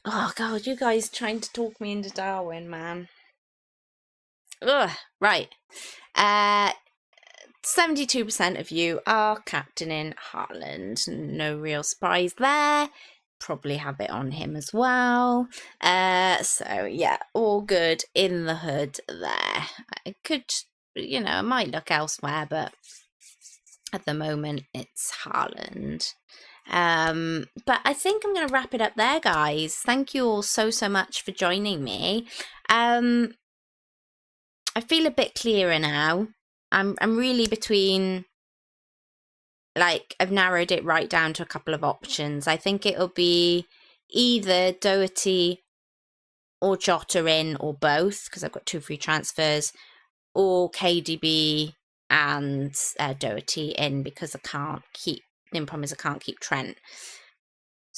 Oh god, you guys trying to talk me into Darwin, man. Ugh, right. 72% of you are captaining Haaland. No real surprise there. Probably have it on him as well. So yeah, all good in the hood there. I could, I might look elsewhere, but at the moment it's Haaland. But I think I'm going to wrap it up there, guys. Thank you all so much for joining me. I feel a bit clearer now. I'm really between, like, I've narrowed it right down to a couple of options. I think it'll be either Doherty or Jota in, or both, because I've got 2 free transfers, or KDB and Doherty in, because the problem is I can't keep Trent.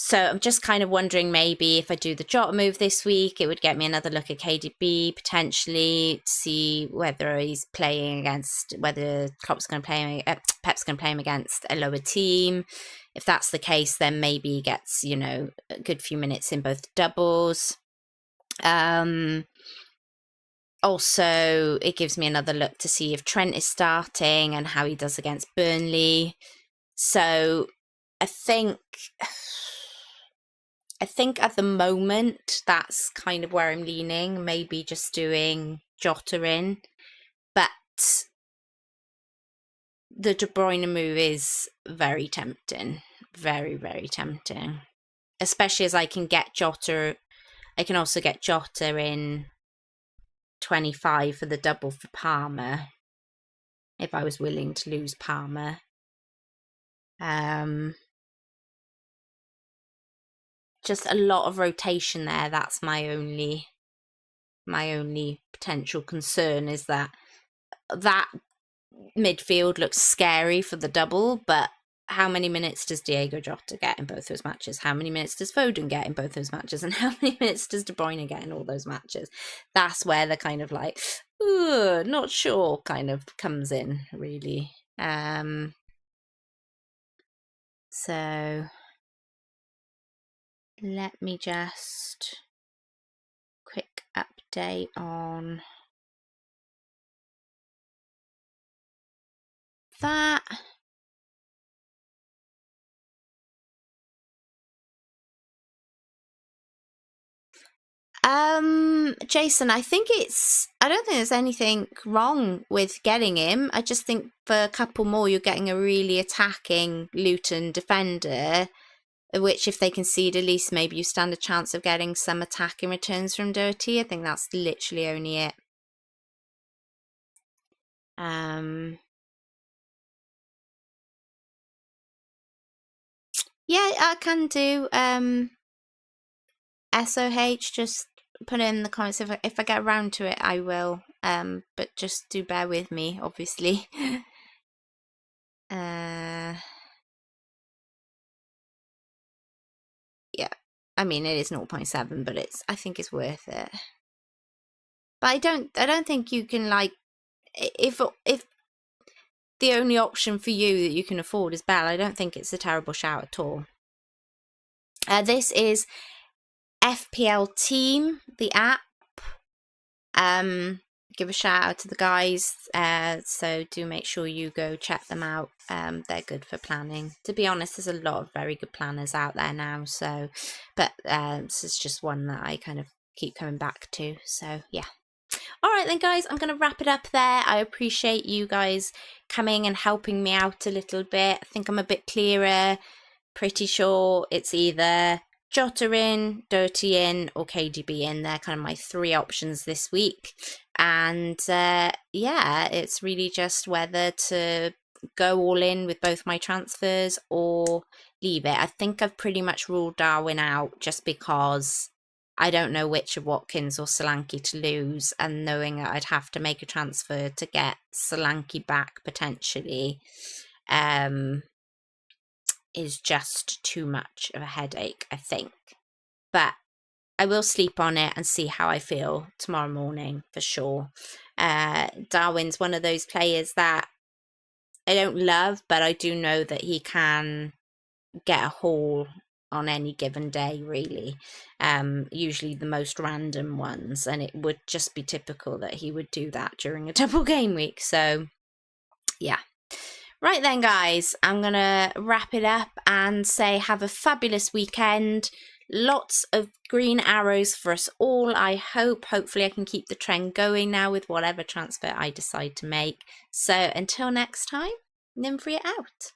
So I'm just kind of wondering, maybe if I do the Jota move this week, it would get me another look at KDB potentially, to see whether he's playing against, whether Pep's going to play him against a lower team. If that's the case, then maybe he gets, a good few minutes in both doubles. Also, it gives me another look to see if Trent is starting and how he does against Burnley. So I think at the moment, that's kind of where I'm leaning. Maybe just doing Jota in. But the De Bruyne move is very tempting. Very, very tempting. Especially as I can get Jota. I can also get Jota in 25 for the double for Palmer, if I was willing to lose Palmer. Just a lot of rotation there. That's my only potential concern, is that midfield looks scary for the double, but how many minutes does Diego Jota get in both those matches? How many minutes does Foden get in both those matches? And how many minutes does De Bruyne get in all those matches? That's where the kind of like, not sure kind of comes in, really. So let me just quick update on that. Jason, I don't think there's anything wrong with getting him. I just think for a couple more, you're getting a really attacking Luton defender, which if they concede, at least maybe you stand a chance of getting some attacking returns from Doherty. I think that's literally only it. Yeah, I can do SOH, just put it in the comments. If I get around to it, I will. But just do bear with me, obviously. Yeah, I mean, it is 0.7, but I think it's worth it. But I don't think you can, like, if the only option for you that you can afford is Bell, I don't think it's a terrible shout at all. This is FPL Team, the app. Give a shout out to the guys. So do make sure you go check them out. They're good for planning. To be honest, there's a lot of very good planners out there now. So, but this is just one that I kind of keep coming back to. So yeah. All right then, guys, I'm going to wrap it up there. I appreciate you guys coming and helping me out a little bit. I think I'm a bit clearer. Pretty sure it's either Jota in, Doherty in, or KDB in. They're kind of my 3 options this week. And yeah, it's really just whether to go all in with both my transfers or leave it. I think I've pretty much ruled Darwin out, just because I don't know which of Watkins or Solanke to lose, and knowing that I'd have to make a transfer to get Solanke back potentially, is just too much of a headache, I think. But I will sleep on it and see how I feel tomorrow morning for sure. Darwin's one of those players that I don't love, but I do know that he can get a haul on any given day, really. Usually the most random ones, and it would just be typical that he would do that during a double game week. So yeah. Right then, guys, I'm going to wrap it up and say have a fabulous weekend. Lots of green arrows for us all, I hope. Hopefully I can keep the trend going now with whatever transfer I decide to make. So until next time, Nymphrey out.